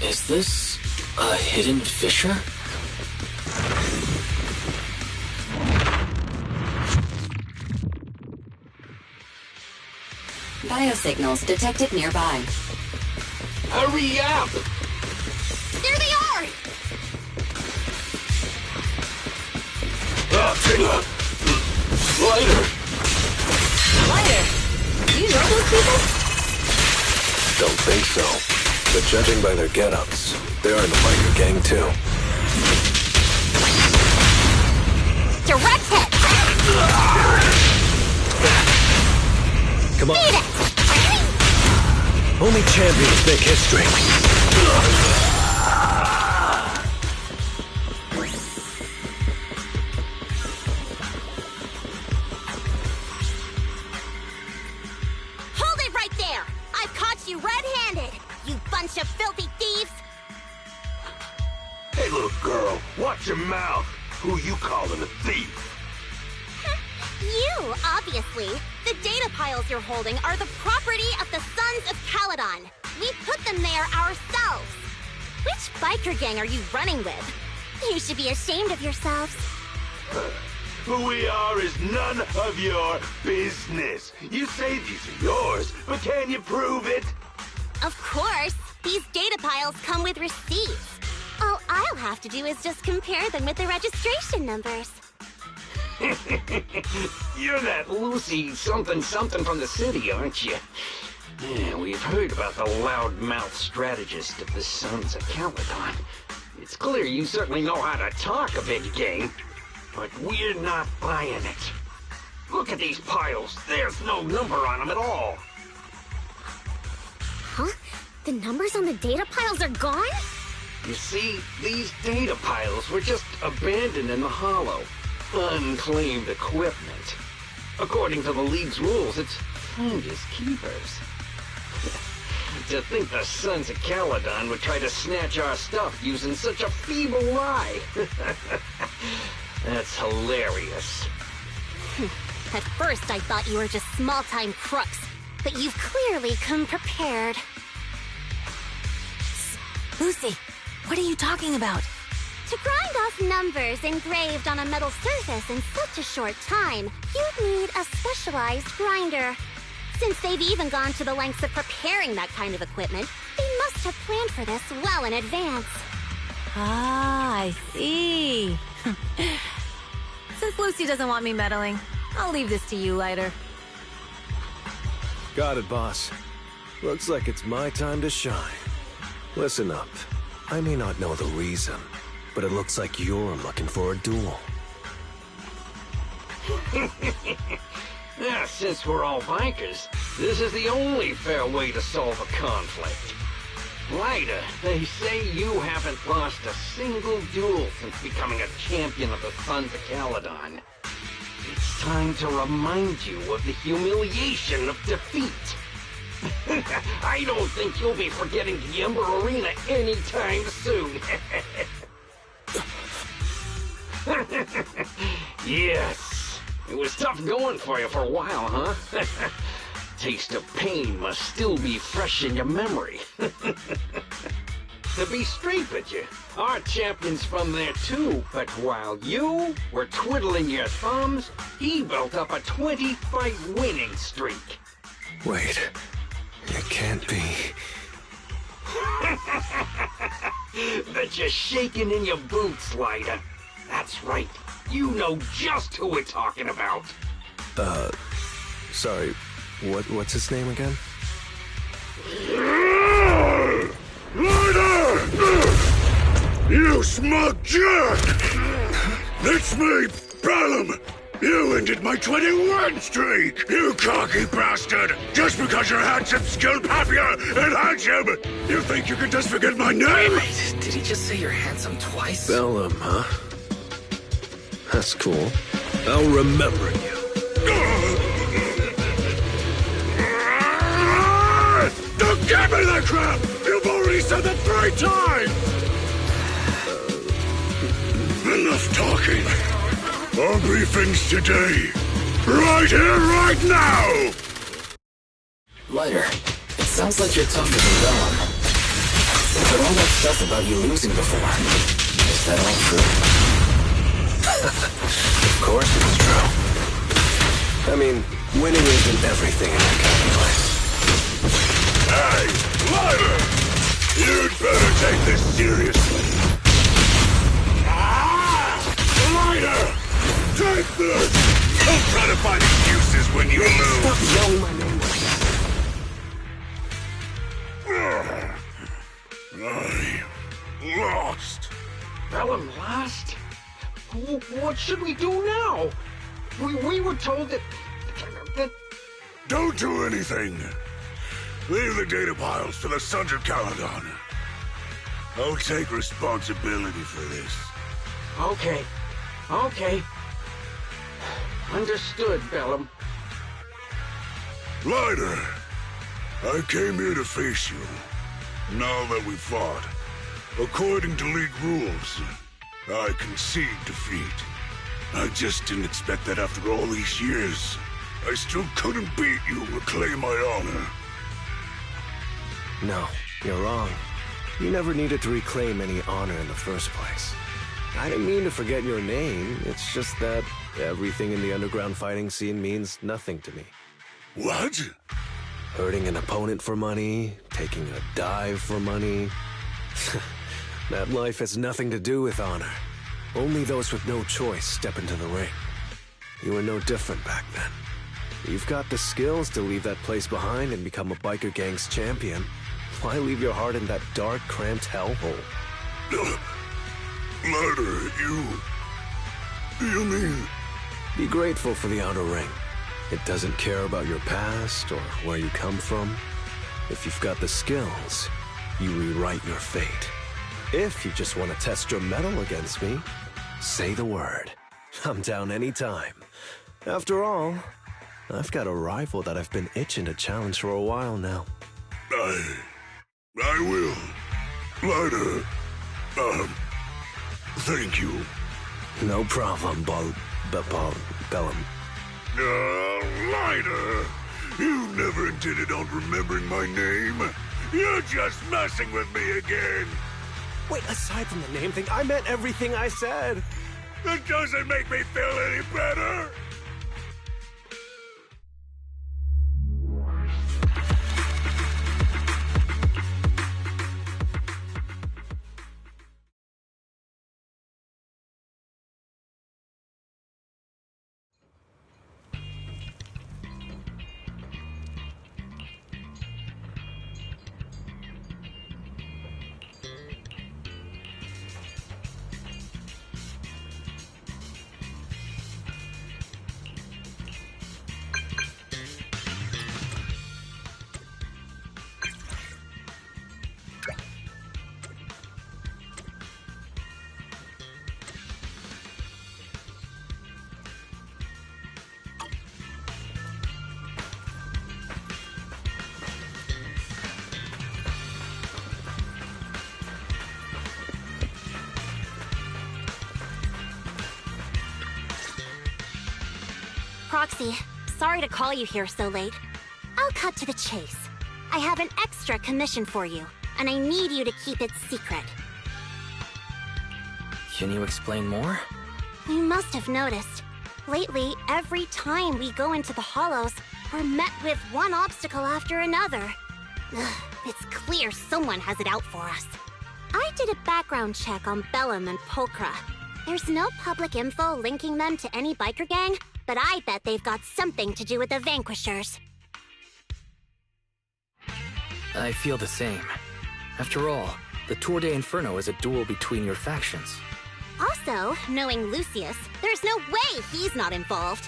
Is this a hidden fissure? Biosignals detected nearby. Hurry up! There they are! Lighter! Lighter! Do you know those people? Don't think so. But judging by their get-ups, they're in the biker gang too. Direct hit! Come on. Beat it! Only champions make history. Hold it right there! I've caught you red-handed, you bunch of filthy thieves! Hey, little girl, watch your mouth. Who you calling a thief? You, obviously. The data piles you're holding are the property of the Sons of Caledon. We put them there ourselves. Which biker gang are you running with? You should be ashamed of yourselves. Who we are is none of your business. You say these are yours, but can you prove it? Of course. These data piles come with receipts. All I'll have to do is just compare them with the registration numbers. You're that Lucy something from the city, aren't you? Yeah, we've heard about the loudmouth strategist of the Sons of Caledon. It's clear you certainly know how to talk a big game, but we're not buying it. Look at these piles. There's no number on them at all. Huh? The numbers on the data piles are gone? You see, these data piles were just abandoned in the hollow. Unclaimed equipment. According to the League's rules, it's finders keepers. To think the Sons of Caledon would try to snatch our stuff using such a feeble lie. That's hilarious. At first I thought you were just small-time crooks, but you've clearly come prepared. Lucy, what are you talking about? To grind off numbers engraved on a metal surface in such a short time, you'd need a specialized grinder. Since they've even gone to the lengths of preparing that kind of equipment, they must have planned for this well in advance. Ah, I see. Since Lucy doesn't want me meddling, I'll leave this to you, Lighter. Got it, boss. Looks like it's my time to shine. Listen up. I may not know the reason, but it looks like you're looking for a duel. Since we're all bikers, this is the only fair way to solve a conflict. Lighter, they say you haven't lost a single duel since becoming a champion of the Sons of Caledon. It's time to remind you of the humiliation of defeat. I don't think you'll be forgetting the Ember Arena anytime soon. Yes, it was tough going for you for a while, huh? Taste of pain must still be fresh in your memory. To be straight with you, our champion's from there too, but while you were twiddling your thumbs, he built up a 20-fight winning streak. Wait, it can't be. Bet you're shaking in your boots, Lighter. That's right. You know just who we're talking about. Sorry, what's his name again? Lighter! You smug jerk! It's me, Bellum! You ended my 21 streak, you cocky bastard! Just because you're handsome, skilled, happier, and handsome! You think you can just forget my name? Wait, did he just say you're handsome twice? Bellum, huh? That's cool. I'll remember you. Don't give me that crap! You've already said that 3 times! Enough talking. Our briefings today. Right here, right now! Lighter, it sounds like you're tougher than Bellum. But all that stuff about you losing before, is that all true? Of course it's true. I mean, winning isn't everything in our calculus. Hey, Lighter! You'd better take this seriously. Lighter! Take this! Don't try to find excuses when you lose. Stop yelling my name. I lost. Bellum lost? What should we do now? We were told that... Don't do anything. Leave the data piles to the Sons of Caledon. I'll take responsibility for this. Okay. Understood, Bellum. Lighter, I came here to face you. Now that we fought, according to League rules, I concede defeat. I just didn't expect that after all these years, I still couldn't beat you or claim my honor. No, you're wrong. You never needed to reclaim any honor in the first place. I didn't mean to forget your name. It's just that everything in the underground fighting scene means nothing to me. What? Hurting an opponent for money, taking a dive for money. That life has nothing to do with honor. Only those with no choice step into the ring. You were no different back then. You've got the skills to leave that place behind and become a biker gang's champion. Why leave your heart in that dark, cramped hellhole? Lighter, you mean... Be grateful for the outer ring. It doesn't care about your past or where you come from. If you've got the skills, you rewrite your fate. If you just want to test your mettle against me, say the word. I'm down anytime. After all, I've got a rival that I've been itching to challenge for a while now. I will. Lighter, thank you. No problem, Bellum. Lighter, you never intended on remembering my name. You're just messing with me again. Wait, aside from the name thing, I meant everything I said. That doesn't make me feel any better. Proxy, sorry to call you here so late. I'll cut to the chase. I have an extra commission for you, and I need you to keep it secret. Can you explain more? You must have noticed. Lately, every time we go into the Hollows, we're met with one obstacle after another. Ugh, it's clear someone has it out for us. I did a background check on Bellum and Pulchra. There's no public info linking them to any biker gang, but I bet they've got something to do with the Vanquishers. I feel the same. After all, the Tour de Inferno is a duel between your factions. Also, knowing Lucius, there's no way he's not involved.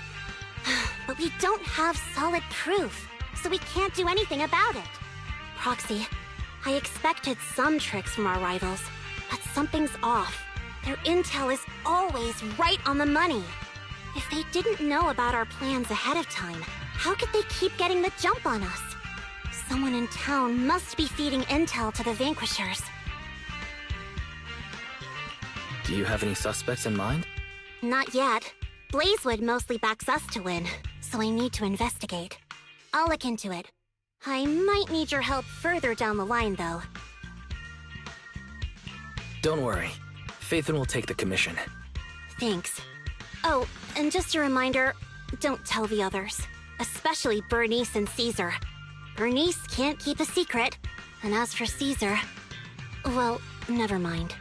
But we don't have solid proof, so we can't do anything about it. Proxy, I expected some tricks from our rivals, but something's off. Their intel is always right on the money. If they didn't know about our plans ahead of time, how could they keep getting the jump on us? Someone in town must be feeding intel to the Vanquishers. Do you have any suspects in mind? Not yet. Blazewood mostly backs us to win, so I need to investigate. I'll look into it. I might need your help further down the line, though. Don't worry. Phaethon will take the commission. Thanks. Oh, and just a reminder, don't tell the others. Especially Bernice and Caesar. Bernice can't keep a secret. And as for Caesar... well, never mind.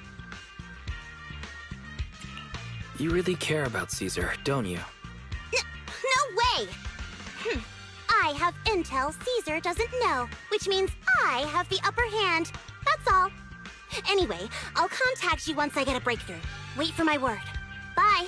You really care about Caesar, don't you? No way! I have intel Caesar doesn't know, which means I have the upper hand. That's all. Anyway, I'll contact you once I get a breakthrough. Wait for my word. Bye.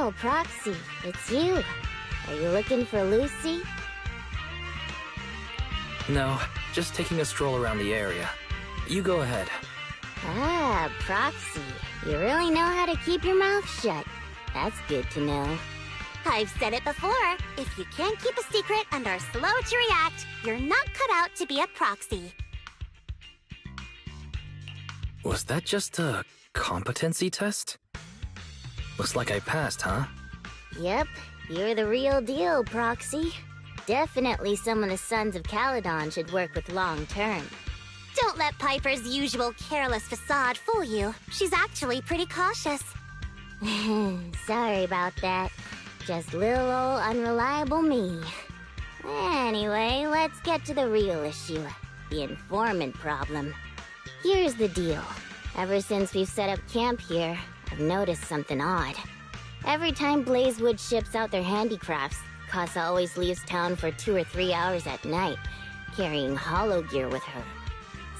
Oh, Proxy, it's you. Are you looking for Lucy? No, just taking a stroll around the area. You go ahead. Ah, Proxy. You really know how to keep your mouth shut. That's good to know. I've said it before. If you can't keep a secret and are slow to react, you're not cut out to be a proxy. Was that just a competency test? Looks like I passed, huh? Yep, you're the real deal, Proxy. Definitely some of the Sons of Caledon should work with long term. Don't let Piper's usual careless facade fool you. She's actually pretty cautious. Sorry about that. Just little old unreliable me. Anyway, let's get to the real issue. The informant problem. Here's the deal. Ever since we've set up camp here, I've noticed something odd. Every time Blazewood ships out their handicrafts, Casa always leaves town for 2 or 3 hours at night, carrying hollow gear with her.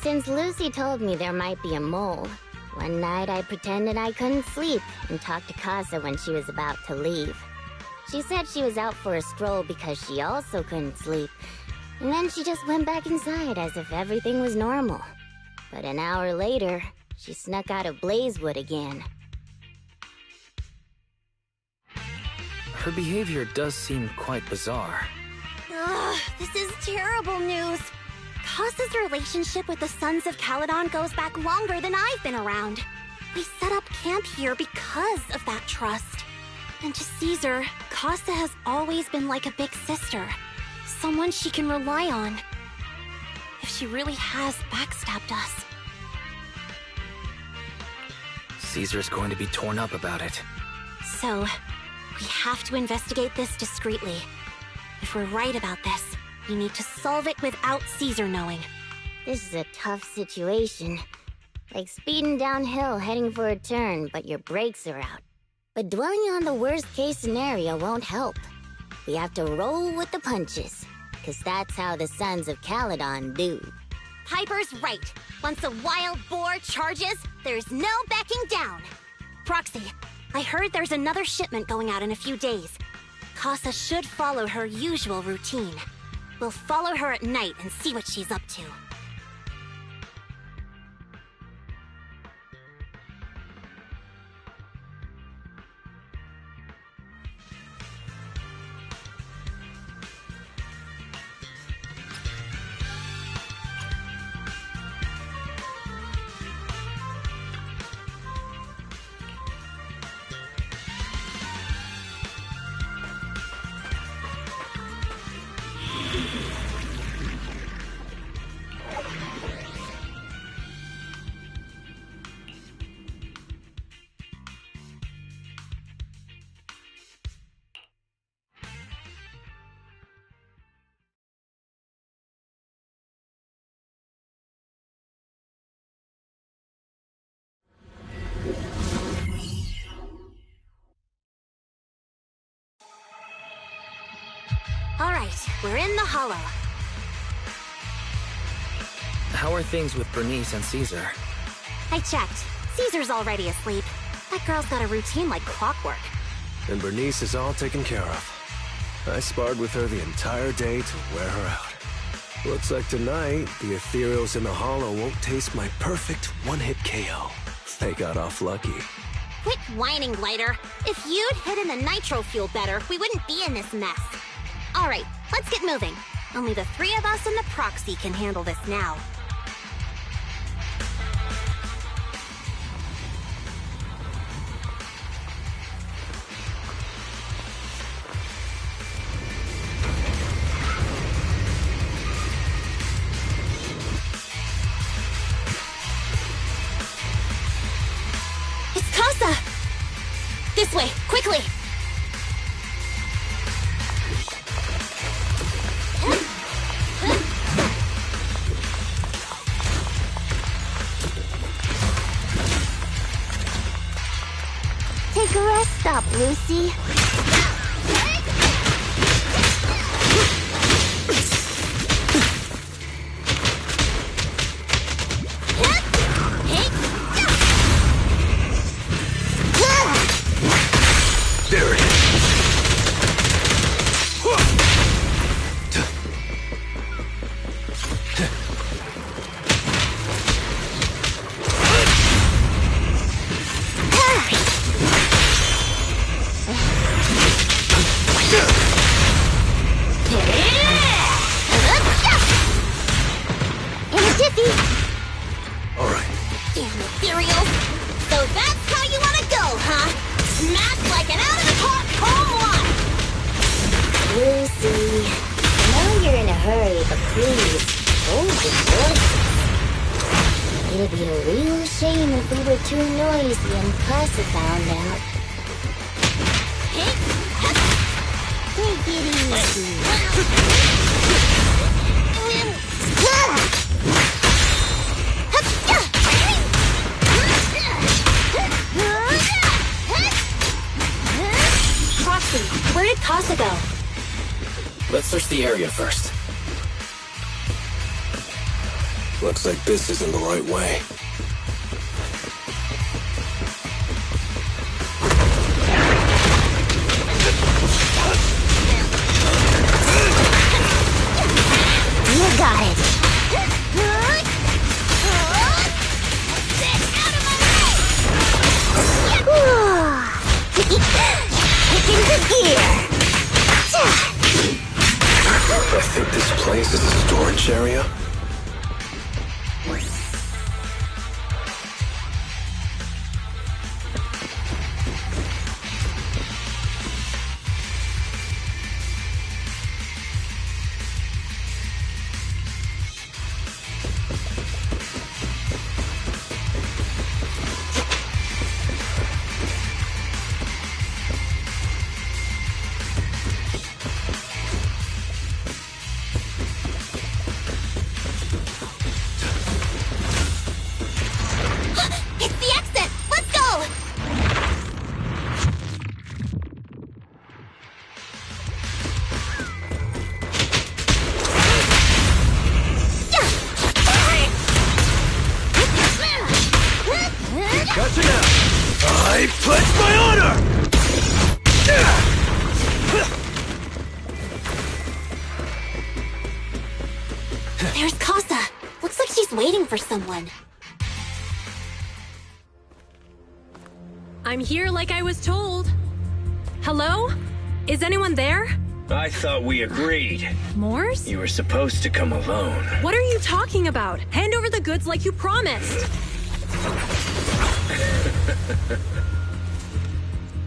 Since Lucy told me there might be a mole, one night I pretended I couldn't sleep and talked to Casa when she was about to leave. She said she was out for a stroll because she also couldn't sleep, and then she just went back inside as if everything was normal. But an hour later, she snuck out of Blazewood again. Her behavior does seem quite bizarre. Ugh, this is terrible news. Casa's relationship with the Sons of Caledon goes back longer than I've been around. We set up camp here because of that trust. And to Caesar, Casa has always been like a big sister. Someone she can rely on. If she really has backstabbed us. Caesar's going to be torn up about it. So, we have to investigate this discreetly. If we're right about this, we need to solve it without Caesar knowing. This is a tough situation. Like speeding downhill heading for a turn, but your brakes are out. But dwelling on the worst-case scenario won't help. We have to roll with the punches, because that's how the Sons of Caledon do. Piper's right. Once a wild boar charges, there's no backing down. Proxy, I heard there's another shipment going out in a few days. Casa should follow her usual routine. We'll follow her at night and see what she's up to. Alright, we're in the hollow. How are things with Bernice and Caesar? I checked. Caesar's already asleep. That girl's got a routine like clockwork. And Bernice is all taken care of. I sparred with her the entire day to wear her out. Looks like tonight, the ethereals in the hollow won't taste my perfect one-hit KO. They got off lucky. Quit whining, Lighter. If you'd hidden the nitro fuel better, we wouldn't be in this mess. Alright, let's get moving. Only the three of us and the proxy can handle this now. It's Casa! This way, quickly! Take a rest stop, Lucy. There it is. It'd be a real shame if we were too noisy and Casa found out. Take it easy. Proxy, where did Casa go? Let's search the area first. Looks like this isn't the right way. You got it. Kick into gear. I think this place is a storage area. Gotcha now! I pledge my honor! There's Casa. Looks like she's waiting for someone. I'm here like I was told. Hello? Is anyone there? I thought we agreed. Morse? You were supposed to come alone. What are you talking about? Hand over the goods like you promised.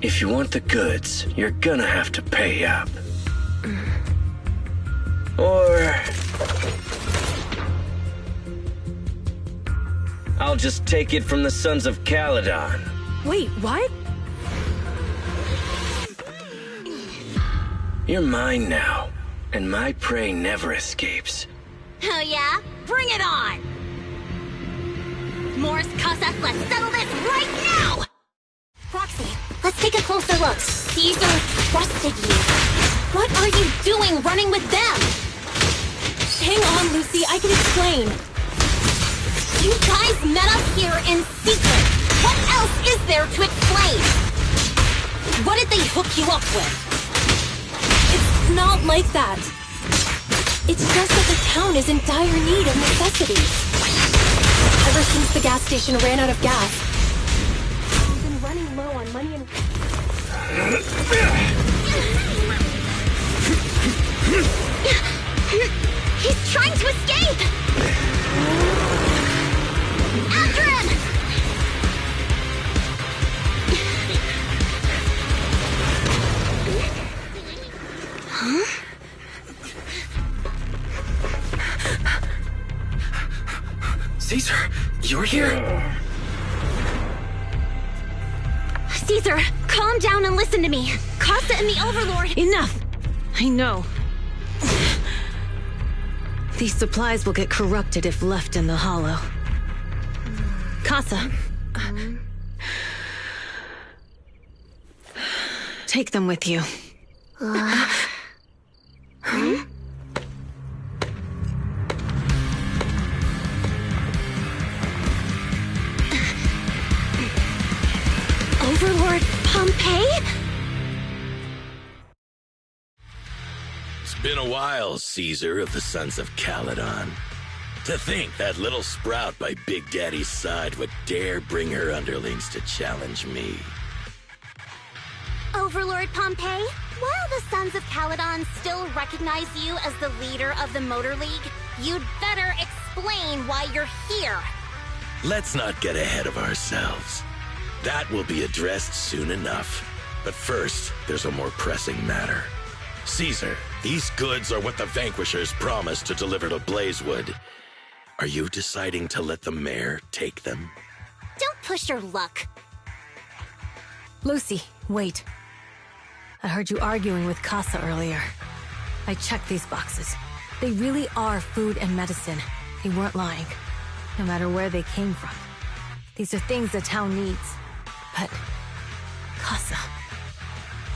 If you want the goods, you're gonna have to pay up. Or... I'll just take it from the Sons of Caledon. Wait, what? You're mine now, and my prey never escapes. Oh yeah? Bring it on! Morse, Casa, let's settle this right now! Roxy, let's take a closer look. Caesar trusted you. What are you doing running with them? Hang on, Lucy, I can explain. You guys met us here in secret. What else is there to explain? What did they hook you up with? It's not like that. It's just that the town is in dire need of necessities. Ever since the gas station ran out of gas, we've been running low on money and... He's trying to escape! After him! Huh? Caesar, you're here? Caesar, calm down and listen to me. Casa and the Overlord... Enough! I know. These supplies will get corrupted if left in the hollow. Casa. Take them with you. Overlord Pompeii? It's been a while, Caesar of the Sons of Caledon. To think that little sprout by Big Daddy's side would dare bring her underlings to challenge me. Overlord Pompeii, while the Sons of Caledon still recognize you as the leader of the Motor League, you'd better explain why you're here. Let's not get ahead of ourselves. That will be addressed soon enough. But first, there's a more pressing matter. Caesar, these goods are what the Vanquishers promised to deliver to Blazewood. Are you deciding to let the mayor take them? Don't push your luck. Lucy, wait. I heard you arguing with Casa earlier. I checked these boxes. They really are food and medicine. They weren't lying, no matter where they came from. These are things the town needs. But, Casa,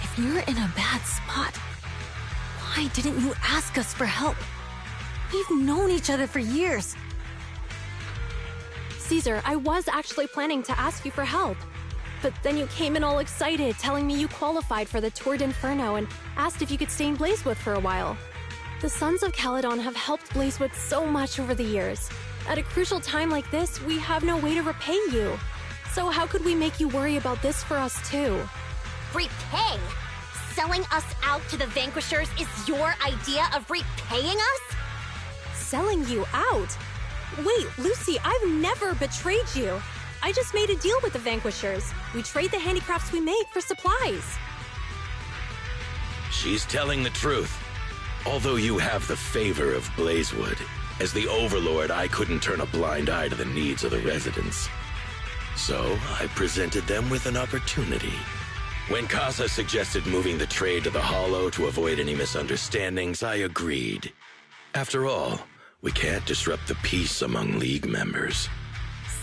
if you're in a bad spot, why didn't you ask us for help? We've known each other for years. Caesar, I was actually planning to ask you for help. But then you came in all excited, telling me you qualified for the Tour d'Inferno and asked if you could stay in Blazewood for a while. The Sons of Caledon have helped Blazewood so much over the years. At a crucial time like this, we have no way to repay you. So how could we make you worry about this for us too? Repay? Selling us out to the Vanquishers is your idea of repaying us? Selling you out? Wait, Lucy, I've never betrayed you. I just made a deal with the Vanquishers. We trade the handicrafts we make for supplies. She's telling the truth. Although you have the favor of Blazewood, as the Overlord, I couldn't turn a blind eye to the needs of the residents. So I presented them with an opportunity. When Casa suggested moving the trade to the Hollow to avoid any misunderstandings, I agreed. After all, we can't disrupt the peace among League members.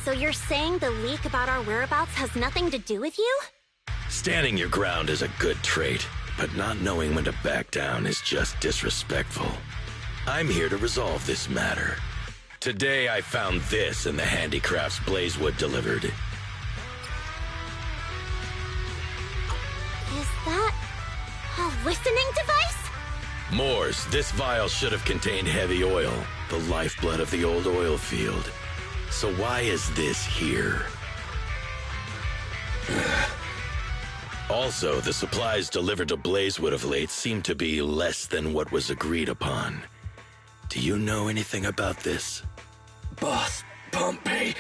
So you're saying the leak about our whereabouts has nothing to do with you? Standing your ground is a good trait, but not knowing when to back down is just disrespectful. I'm here to resolve this matter. Today I found this in the handicrafts Blazewood delivered. listening device? Moors, this vial should have contained heavy oil, the lifeblood of the old oil field. So why is this here? Also, the supplies delivered to Blazewood of late seem to be less than what was agreed upon. Do you know anything about this? Boss, Pompey,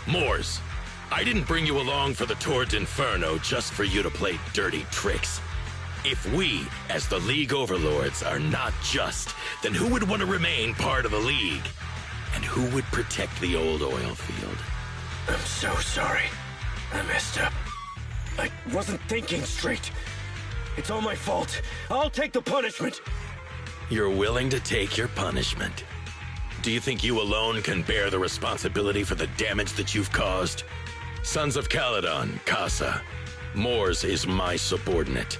Moors, I didn't bring you along for the Tour d'Inferno just for you to play dirty tricks. If we, as the League Overlords, are not just, then who would want to remain part of the League? And who would protect the old oil field? I'm so sorry. I messed up. I wasn't thinking straight. It's all my fault. I'll take the punishment. You're willing to take your punishment. Do you think you alone can bear the responsibility for the damage that you've caused? Sons of Caledon, Casa. Moors is my subordinate.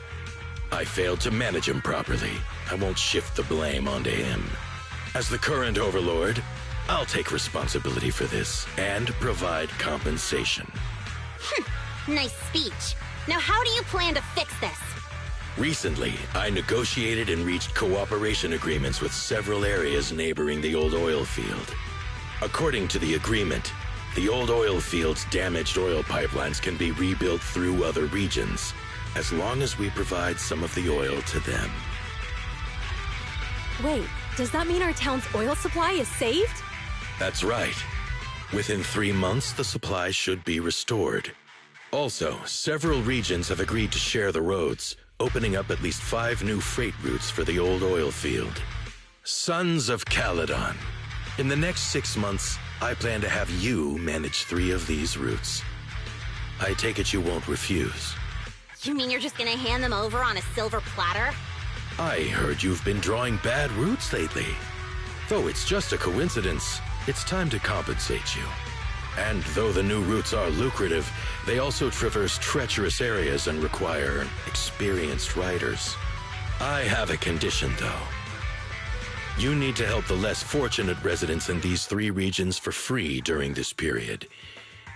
I failed to manage him properly. I won't shift the blame onto him. As the current overlord, I'll take responsibility for this and provide compensation. Nice speech. Now how do you plan to fix this? Recently, I negotiated and reached cooperation agreements with several areas neighboring the old oil field. According to the agreement, the old oil field's damaged oil pipelines can be rebuilt through other regions, as long as we provide some of the oil to them. Wait, does that mean our town's oil supply is saved? That's right. Within 3 months, the supply should be restored. Also, several regions have agreed to share the roads, opening up at least 5 new freight routes for the old oil field. Sons of Caledon. In the next 6 months, I plan to have you manage 3 of these routes. I take it you won't refuse. You mean you're just gonna hand them over on a silver platter? I heard you've been drawing bad routes lately. Though it's just a coincidence, it's time to compensate you. And though the new routes are lucrative, they also traverse treacherous areas and require experienced riders. I have a condition, though. You need to help the less fortunate residents in these 3 regions for free during this period.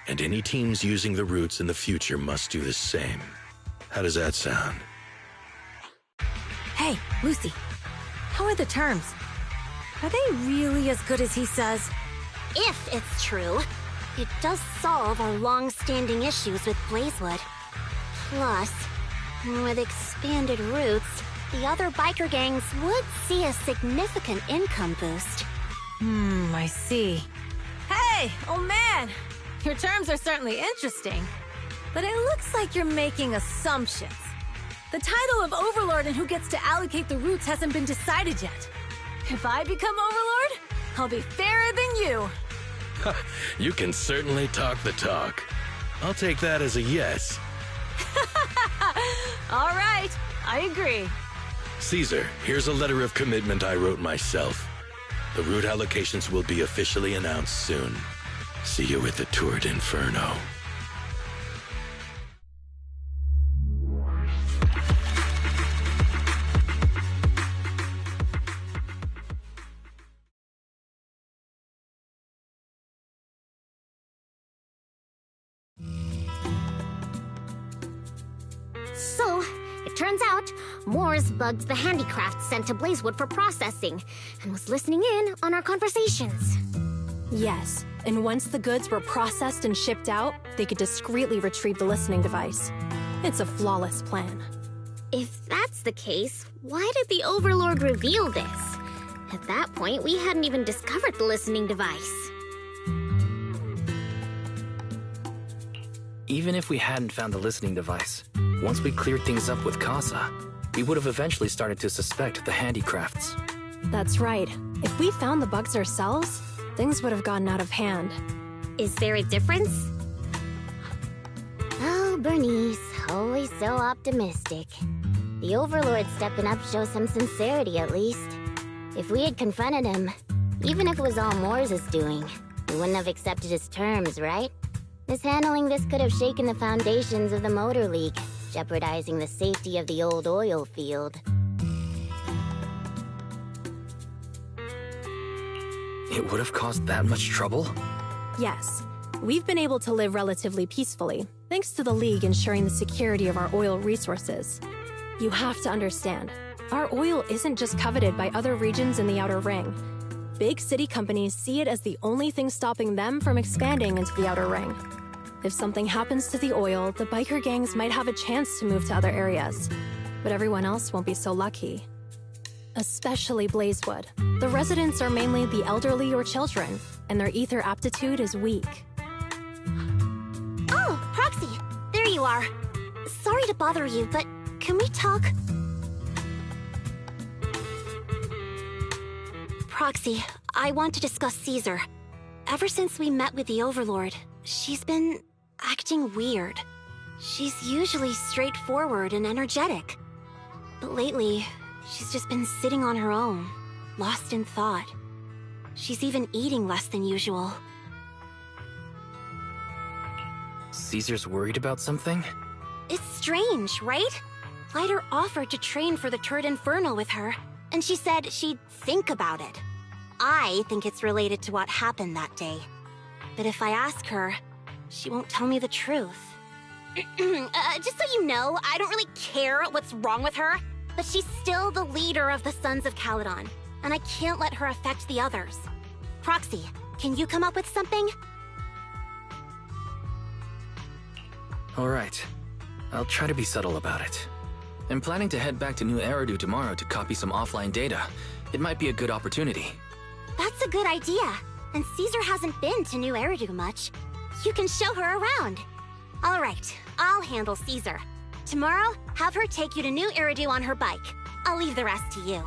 And any teams using the routes in the future must do the same. How does that sound? Hey, Lucy. How are the terms? Are they really as good as he says? If it's true, it does solve our long-standing issues with Blazewood. Plus, with expanded routes, the other biker gangs would see a significant income boost. I see. Hey, old man! Your terms are certainly interesting, but it looks like you're making assumptions. The title of Overlord and who gets to allocate the routes hasn't been decided yet. If I become Overlord, I'll be fairer than you. You can certainly talk the talk. I'll take that as a yes. All right, I agree. Caesar, here's a letter of commitment I wrote myself. The route allocations will be officially announced soon. See you at the Tour d'Inferno. So, it turns out, Moors bugged the handicrafts sent to Blazewood for processing, and was listening in on our conversations. Yes, and once the goods were processed and shipped out, they could discreetly retrieve the listening device. It's a flawless plan. If that's the case, why did the Overlord reveal this? At that point, we hadn't even discovered the listening device. Even if we hadn't found the listening device, once we cleared things up with Casa, we would have eventually started to suspect the handicrafts. That's right. If we found the bugs ourselves, things would have gotten out of hand. Is there a difference? Oh, Bernice, always so optimistic. The Overlord stepping up shows some sincerity, at least. If we had confronted him, even if it was all Moors' doing, we wouldn't have accepted his terms, right? Mishandling this could have shaken the foundations of the Motor League, jeopardizing the safety of the old oil field. It would have caused that much trouble? Yes. We've been able to live relatively peacefully, thanks to the League ensuring the security of our oil resources. You have to understand, our oil isn't just coveted by other regions in the Outer Ring. Big city companies see it as the only thing stopping them from expanding into the Outer Ring. If something happens to the oil, the biker gangs might have a chance to move to other areas, but everyone else won't be so lucky. Especially Blazewood. The residents are mainly the elderly or children, and their ether aptitude is weak. Oh, Proxy, there you are. Sorry to bother you, but can we talk? Proxy, I want to discuss Caesar. Ever since we met with the Overlord, she's been acting weird. She's usually straightforward and energetic. But lately, she's just been sitting on her own, lost in thought. She's even eating less than usual. Caesar's worried about something? It's strange, right? Lighter offered to train for the Turd Infernal with her, and she said she'd think about it. I think it's related to what happened that day. But if I ask her, she won't tell me the truth. Just so you know, I don't really care what's wrong with her, but she's still the leader of the Sons of Caledon, and I can't let her affect the others. Proxy, can you come up with something? Alright. I'll try to be subtle about it. I'm planning to head back to New Eridu tomorrow to copy some offline data. It might be a good opportunity. That's a good idea. And Caesar hasn't been to New Eridu much. You can show her around. All right, I'll handle Caesar. Tomorrow, have her take you to New Eridu on her bike. I'll leave the rest to you.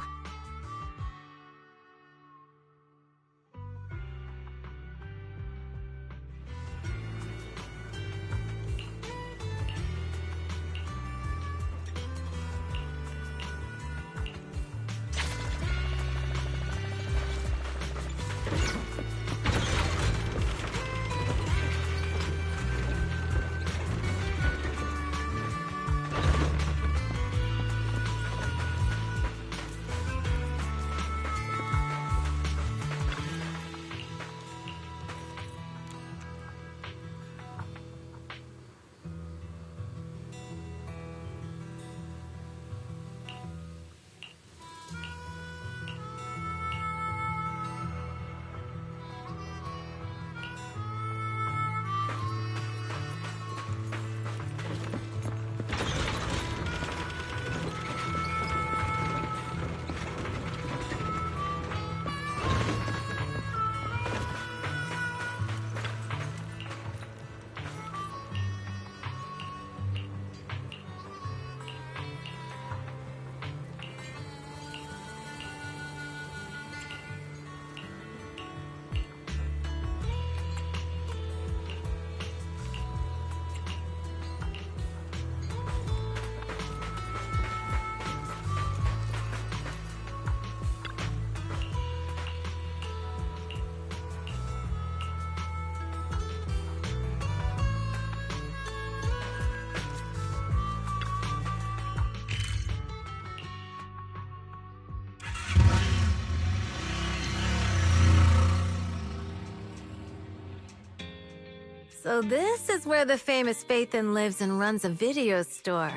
So this is where the famous Phaethon lives and runs a video store.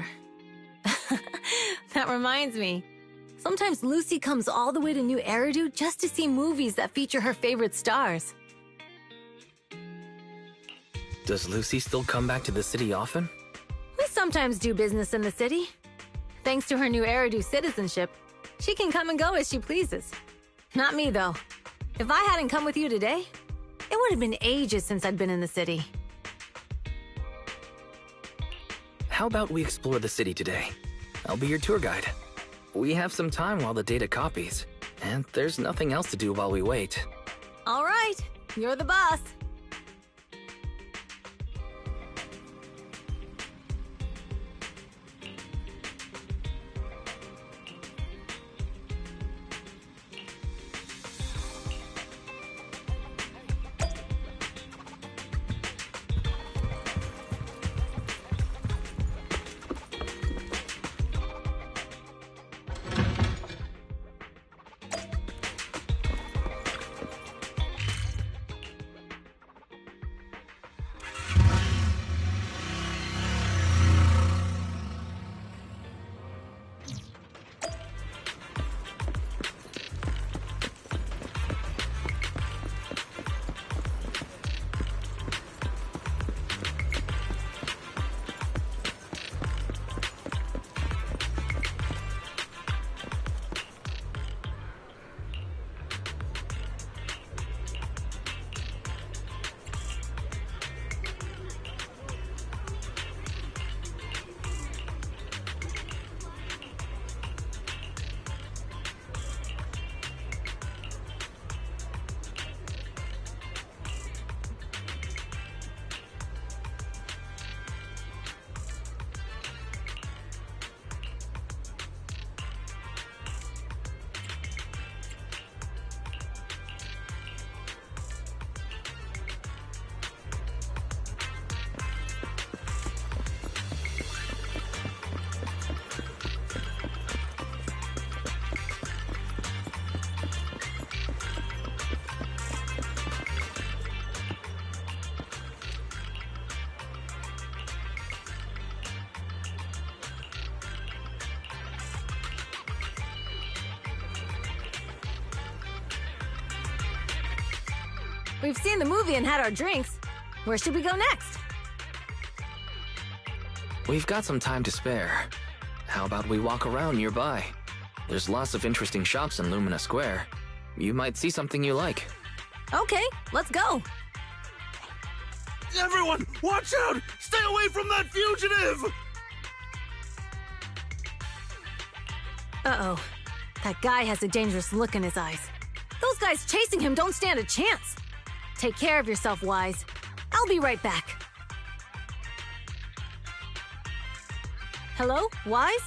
That reminds me. Sometimes Lucy comes all the way to New Eridu just to see movies that feature her favorite stars. Does Lucy still come back to the city often? We sometimes do business in the city. Thanks to her New Eridu citizenship, she can come and go as she pleases. Not me, though. If I hadn't come with you today, it would have been ages since I'd been in the city. How about we explore the city today? I'll be your tour guide. We have some time while the data copies, and there's nothing else to do while we wait. All right, you're the boss. We've seen the movie and had our drinks. Where should we go next? We've got some time to spare. How about we walk around nearby? There's lots of interesting shops in Lumina Square. You might see something you like. Okay, let's go. Everyone, watch out! Stay away from that fugitive! Uh-oh. That guy has a dangerous look in his eyes. Those guys chasing him don't stand a chance. Take care of yourself, Wise. I'll be right back. Hello, Wise?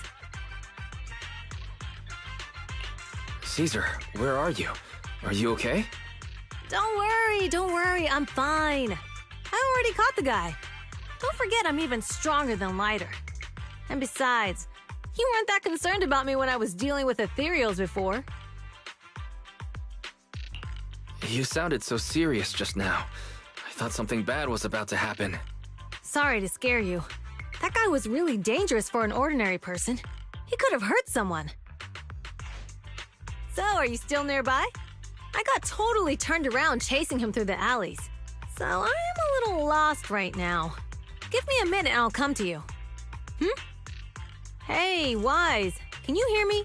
Caesar, where are you? Are you okay? Don't worry, I'm fine. I already caught the guy. Don't forget I'm even stronger than Lighter. And besides, you weren't that concerned about me when I was dealing with ethereals before. You sounded so serious just now. I thought something bad was about to happen. Sorry to scare you. That guy was really dangerous for an ordinary person. He could have hurt someone. So, are you still nearby? I got totally turned around chasing him through the alleys. So, I'm a little lost right now. Give me a minute and I'll come to you. Hey, Wise, can you hear me?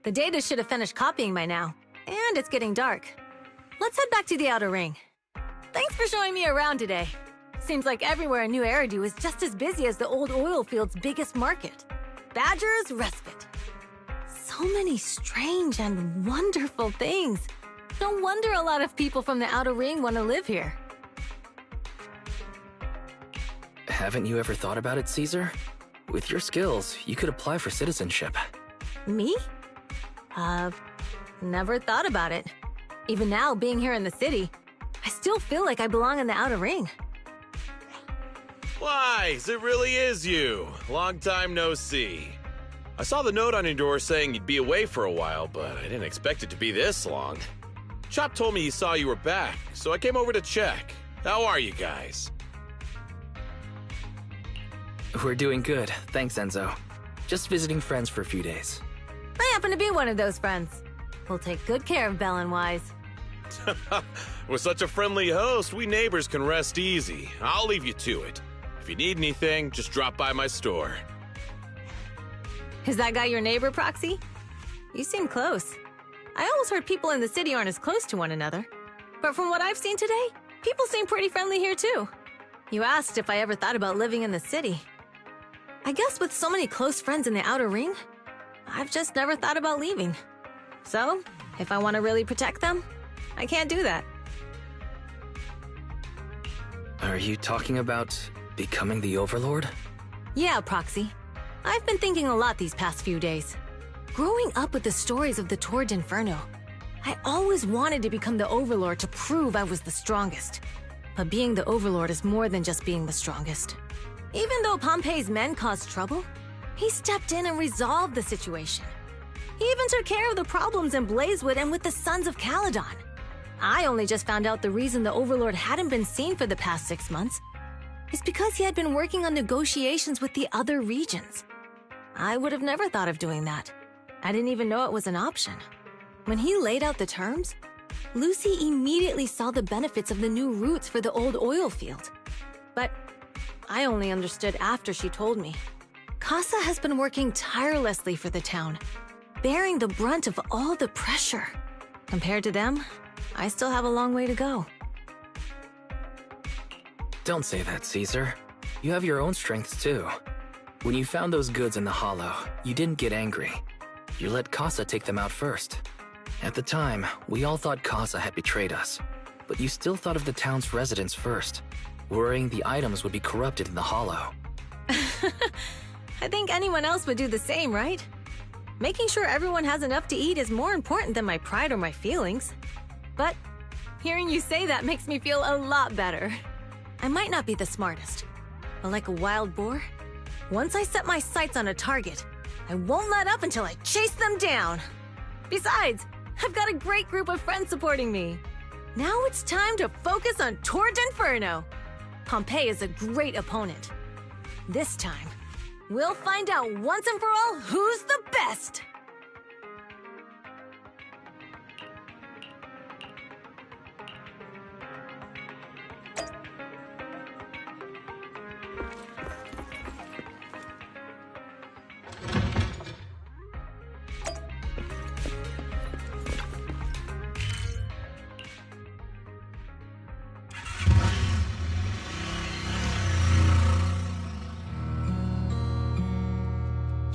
The data should have finished copying by now, and it's getting dark. Let's head back to the Outer Ring. Thanks for showing me around today. Seems like everywhere in New Eridu is just as busy as the old oil field's biggest market. Badger's Respite. So many strange and wonderful things. No wonder a lot of people from the Outer Ring want to live here. Haven't you ever thought about it, Caesar? With your skills, you could apply for citizenship. Me? Never thought about it. Even now, being here in the city, I still feel like I belong in the Outer Ring. Wise, it really is you. Long time no see. I saw the note on your door saying you'd be away for a while, but I didn't expect it to be this long. Chop told me he saw you were back, so I came over to check. How are you guys? We're doing good, thanks Enzo. Just visiting friends for a few days. I happen to be one of those friends. We'll take good care of Belle and Wise. With such a friendly host, we neighbors can rest easy. I'll leave you to it. If you need anything, just drop by my store. Is that guy your neighbor, Proxy? You seem close. I always heard people in the city aren't as close to one another. But from what I've seen today, people seem pretty friendly here too. You asked if I ever thought about living in the city. I guess with so many close friends in the Outer Ring, I've just never thought about leaving. So, if I want to really protect them, I can't do that. Are you talking about becoming the Overlord? Yeah, Proxy. I've been thinking a lot these past few days. Growing up with the stories of the Torrid Inferno, I always wanted to become the Overlord to prove I was the strongest. But being the Overlord is more than just being the strongest. Even though Pompeii's men caused trouble, he stepped in and resolved the situation. He even took care of the problems in Blazewood and with the Sons of Caledon. I only just found out the reason the Overlord hadn't been seen for the past 6 months is because he had been working on negotiations with the other regions. I would have never thought of doing that. I didn't even know it was an option. When he laid out the terms, Lucy immediately saw the benefits of the new routes for the old oil field. But I only understood after she told me. Casa has been working tirelessly for the town, bearing the brunt of all the pressure. Compared to them, I still have a long way to go. Don't say that, Caesar. You have your own strengths too. When you found those goods in the hollow, you didn't get angry. You let Casa take them out first. At the time, we all thought Casa had betrayed us, but you still thought of the town's residents first, worrying the items would be corrupted in the hollow. I think anyone else would do the same, right? Making sure everyone has enough to eat is more important than my pride or my feelings. But hearing you say that makes me feel a lot better. I might not be the smartest, but like a wild boar, once I set my sights on a target, I won't let up until I chase them down. Besides, I've got a great group of friends supporting me. Now it's time to focus on Tour d'Inferno. Pompeii is a great opponent. This time, we'll find out once and for all who's the best!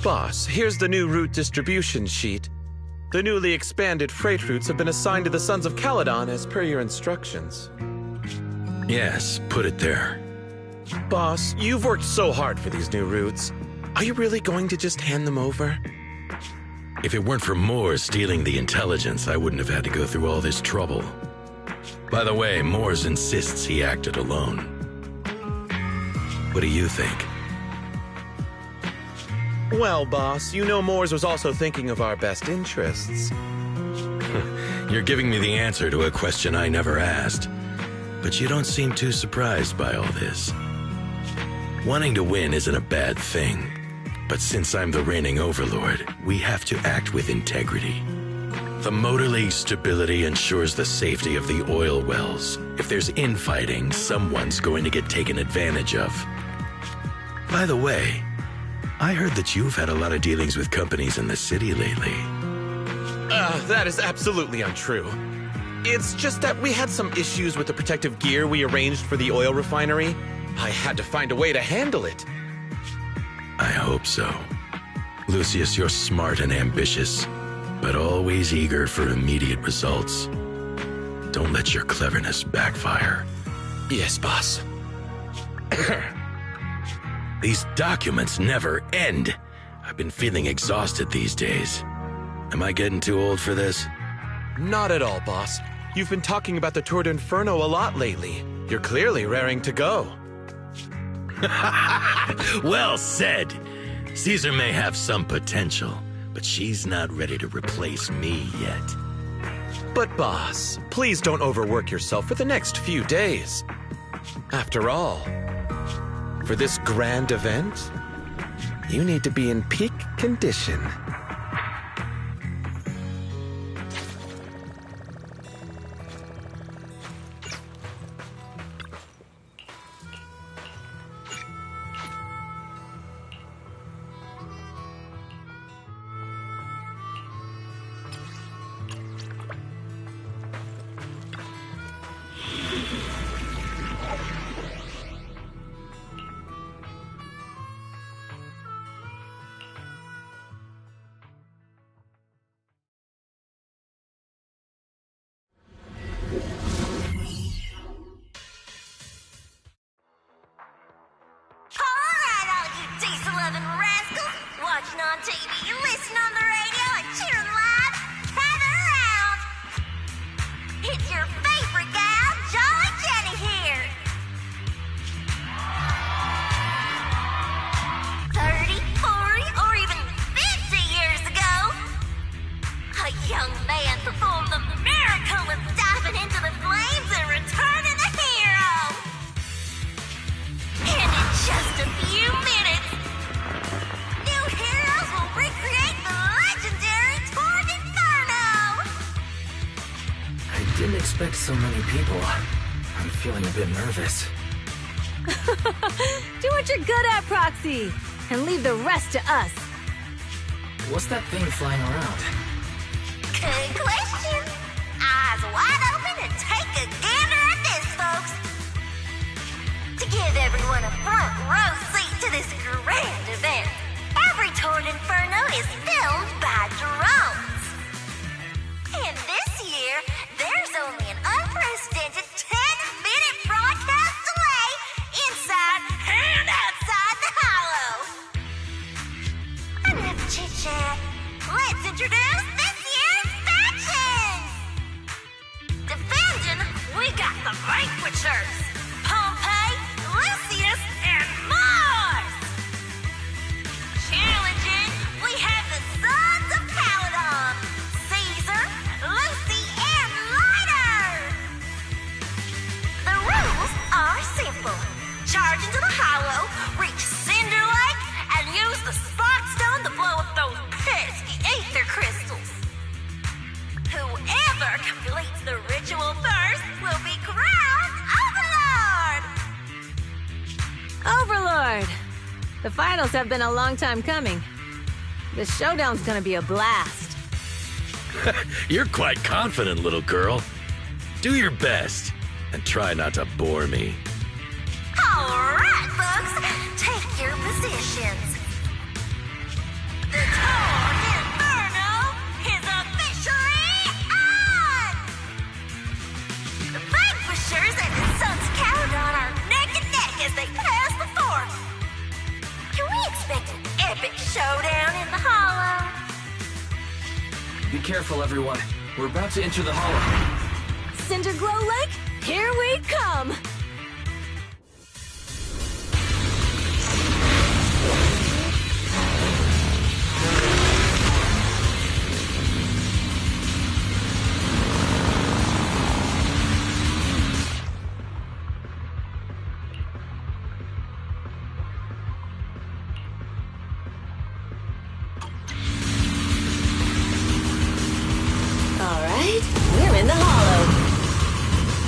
Boss, here's the new route distribution sheet. The newly expanded freight routes have been assigned to the Sons of Caledon as per your instructions. Yes, put it there. Boss, you've worked so hard for these new routes. Are you really going to just hand them over? If it weren't for Moore stealing the intelligence, I wouldn't have had to go through all this trouble. By the way, Moores insists he acted alone. What do you think? Well, boss, you know Moores was also thinking of our best interests. You're giving me the answer to a question I never asked. But you don't seem too surprised by all this. Wanting to win isn't a bad thing. But since I'm the reigning overlord, we have to act with integrity. The Motor League's stability ensures the safety of the oil wells. If there's infighting, someone's going to get taken advantage of. By the way, I heard that you've had a lot of dealings with companies in the city lately. That is absolutely untrue. It's just that we had some issues with the protective gear we arranged for the oil refinery. I had to find a way to handle it. I hope so. Lucius, you're smart and ambitious, but always eager for immediate results. Don't let your cleverness backfire. Yes, boss. These documents never end. I've been feeling exhausted these days. Am I getting too old for this? Not at all, boss. You've been talking about the Tour d'Inferno a lot lately. You're clearly raring to go. Well said. Caesar may have some potential, but she's not ready to replace me yet. But boss, please don't overwork yourself for the next few days. After all, for this grand event, you need to be in peak condition. Young man performed the miracle of diving into the So many people. I'm feeling a bit nervous. Do what you're good at, Proxy, and leave the rest to us. What's that thing flying around? Good question. Eyes wide open and take a gander at this, folks. To give everyone a front row seat to this grand event, every Toward Inferno is filmed by drones. And this year, there's only an unprecedented 10-minute broadcast delay inside and outside the Hollow. Enough chit-chat. Let's introduce this year's factions! Defending, we got the Vanquishers, Pompey, Lucius, and Mars! Challenging, we have the Sons of Caledon, Caesar, Lucy, and Lighter! The rules are simple. Charge into the Hollow, reach Cinder Lake, and use the Spark Stone to blow up those pesky ether crystals. Whoever completes the ritual first will be crowned Overlord! Overlord! The finals have been a long time coming. The showdown's gonna be a blast. You're quite confident, little girl. Do your best, and try not to bore me. Alright, folks, take your positions. The Toward Inferno is officially on! The Vanquishers and the Sons of Caledon are neck and neck as they pass the fort. Can we expect an epic showdown in the Hollow? Be careful, everyone. We're about to enter the Hollow. Cinderglow Lake, here we come! Alright, we're in the Hollow.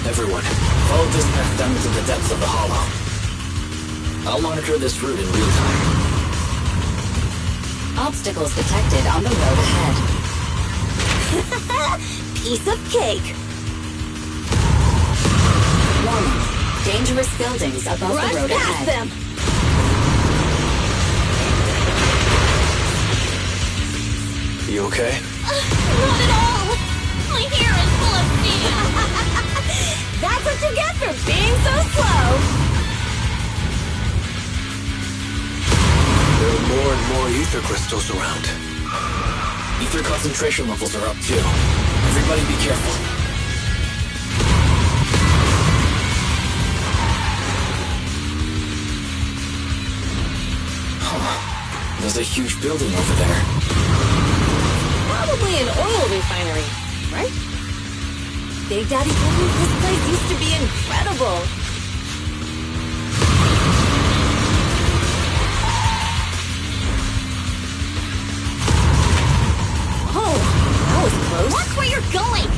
Everyone, follow this path down into the depths of the Hollow. I'll monitor this route in real time. Obstacles detected on the road ahead. Piece of cake. Warning, dangerous buildings above Rush the road past ahead. them! You okay? Not at all! My hair is full of steam! That's what you get for being so slow! There are more and more ether crystals around. Ether concentration levels are up too. Everybody be careful. Huh. There's a huge building over there. Probably an oil refinery, right? Big Daddy told me this place used to be incredible. Oh, that was close. Watch where you're going!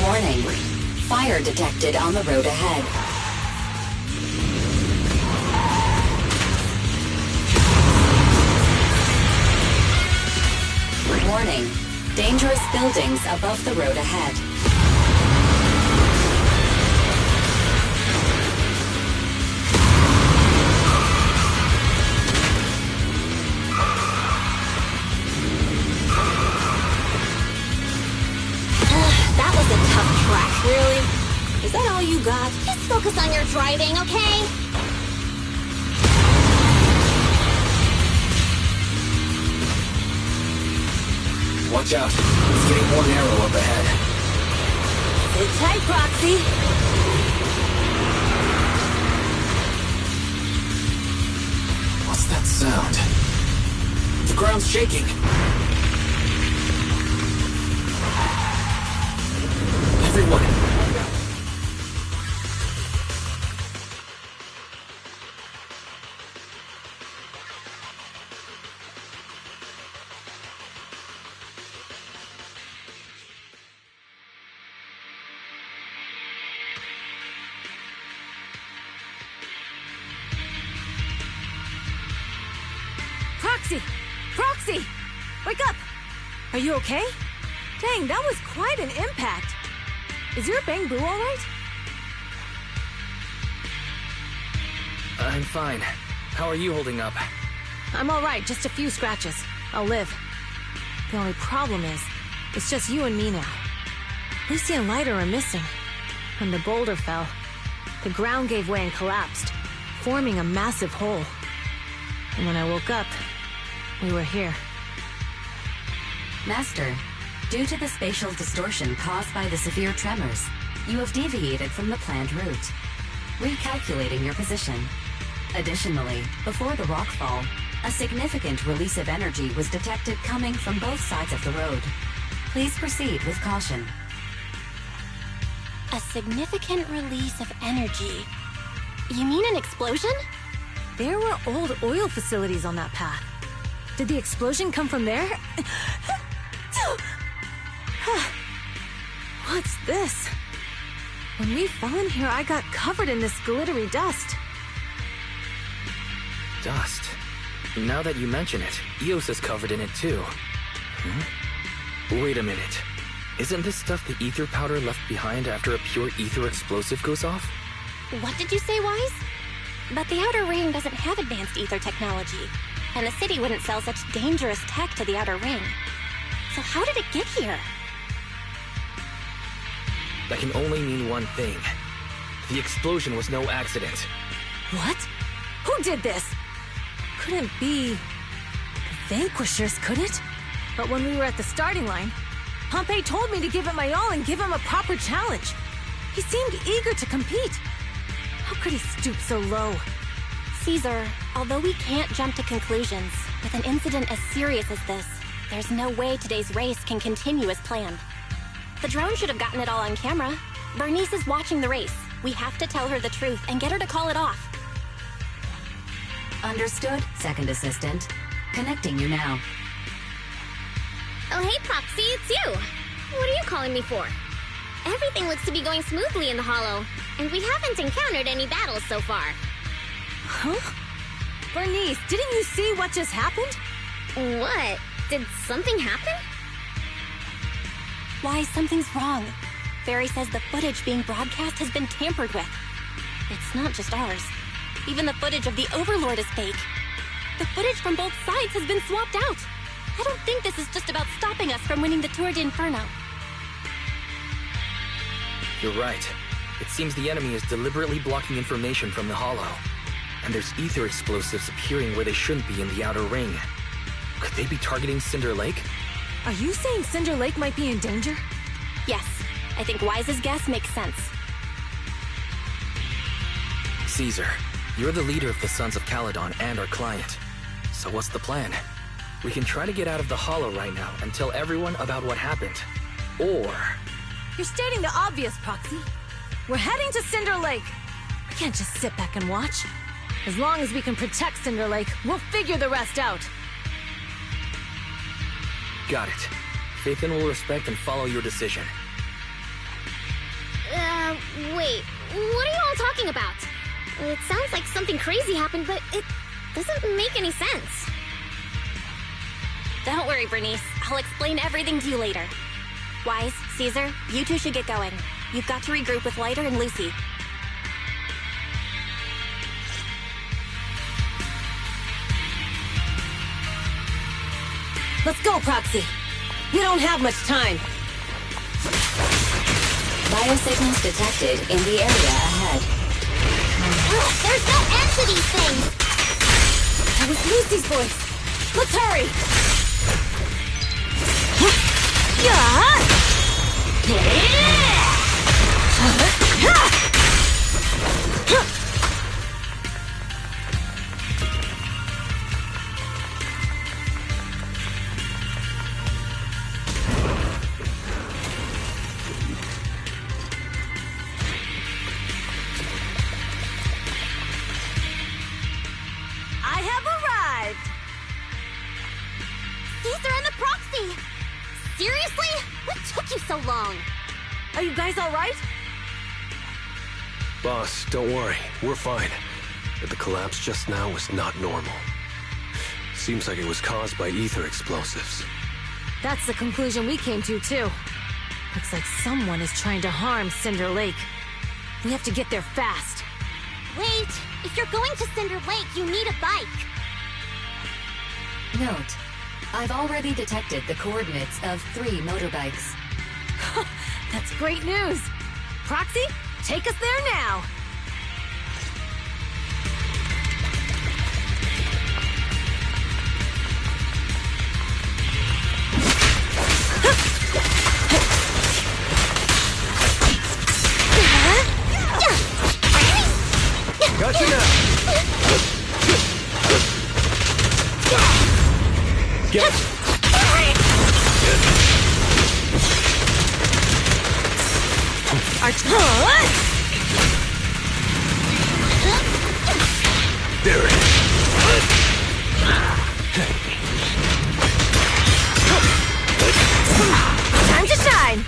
Warning, fire detected on the road ahead. Warning, dangerous buildings above the road ahead. That was a tough track. Really? Is that all you got? Just focus on your driving, okay? Watch out. It's getting more narrow up ahead. Sit tight, Proxy. What's that sound? The ground's shaking. everyone! Proxy! Proxy! Wake up! Are you okay? Dang, that was quite an impact. Is your bang boo alright? I'm fine. How are you holding up? I'm alright, just a few scratches. I'll live. The only problem is, it's just you and me now. Lucy and Lighter are missing. When the boulder fell, the ground gave way and collapsed, forming a massive hole. And when I woke up, we were here. Master, due to the spatial distortion caused by the severe tremors, you have deviated from the planned route, recalculating your position. Additionally, before the rockfall, a significant release of energy was detected coming from both sides of the road. Please proceed with caution. A significant release of energy. You mean an explosion? There were old oil facilities on that path. Did the explosion come from there? What's this? When we fell in here, I got covered in this glittery dust. Dust? Now that you mention it, Eos is covered in it too. Wait a minute. Isn't this stuff the ether powder left behind after a pure ether explosive goes off? What did you say, Wise? But the Outer Ring doesn't have advanced ether technology, and the city wouldn't sell such dangerous tech to the Outer Ring. So how did it get here? That can only mean one thing. The explosion was no accident. What? Who did this? Couldn't be the Vanquishers, could it? But when we were at the starting line, Pompey told me to give it my all and give him a proper challenge. He seemed eager to compete. How could he stoop so low? Caesar, although we can't jump to conclusions, with an incident as serious as this, there's no way today's race can continue as planned. The drone should have gotten it all on camera. Bernice is watching the race. We have to tell her the truth and get her to call it off. Understood, Second Assistant. Connecting you now. Oh, hey, Proxy, it's you. What are you calling me for? Everything looks to be going smoothly in the Hollow, and we haven't encountered any battles so far. Huh? Bernice, didn't you see what just happened? What? Did something happen? Why, something's wrong. Fairy says the footage being broadcast has been tampered with. It's not just ours. Even the footage of the Overlord is fake. The footage from both sides has been swapped out. I don't think this is just about stopping us from winning the Tour d'Inferno. You're right. It seems the enemy is deliberately blocking information from the Hollow. And there's ether explosives appearing where they shouldn't be in the Outer Ring. Could they be targeting Cinder Lake? Are you saying Cinder Lake might be in danger? Yes. I think Wise's guess makes sense. Caesar, you're the leader of the Sons of Caledon and our client. So what's the plan? We can try to get out of the Hollow right now and tell everyone about what happened. Or... You're stating the obvious, Proxy. We're heading to Cinder Lake. We can't just sit back and watch. As long as we can protect Cinder Lake, we'll figure the rest out. Got it. Phaethon will respect and follow your decision. Wait. What are you all talking about? It sounds like something crazy happened, but it doesn't make any sense. Don't worry, Bernice. I'll explain everything to you later. Wise, Caesar, you two should get going. You've got to regroup with Lighter and Lucy. Let's go, Proxy. We don't have much time. Biosignals detected in the area ahead. There's no end to these things! That was Lucy's voice. Let's hurry! Seriously? What took you so long? Are you guys alright? Boss, don't worry. We're fine. But the collapse just now was not normal. Seems like it was caused by ether explosives. That's the conclusion we came to, too. Looks like someone is trying to harm Cinder Lake. We have to get there fast. Wait, if you're going to Cinder Lake, you need a bike. Note, I've already detected the coordinates of 3 motorbikes. That's great news. Proxy, take us there now. Gotcha now. Get. Our There it is. Time to shine.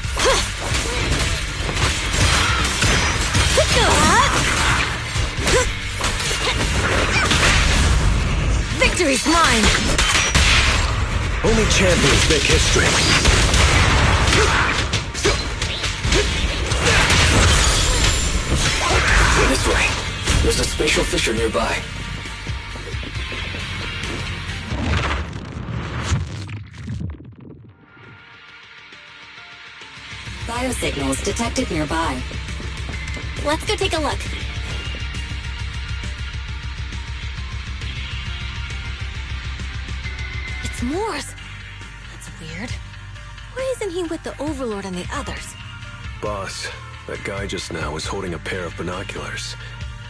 Victory's mine. Only champions make history. This way. There's a spatial fissure nearby. Biosignals detected nearby. Let's go take a look. It's Morse. That's weird. Why isn't he with the Overlord and the others? Boss, that guy just now was holding a pair of binoculars.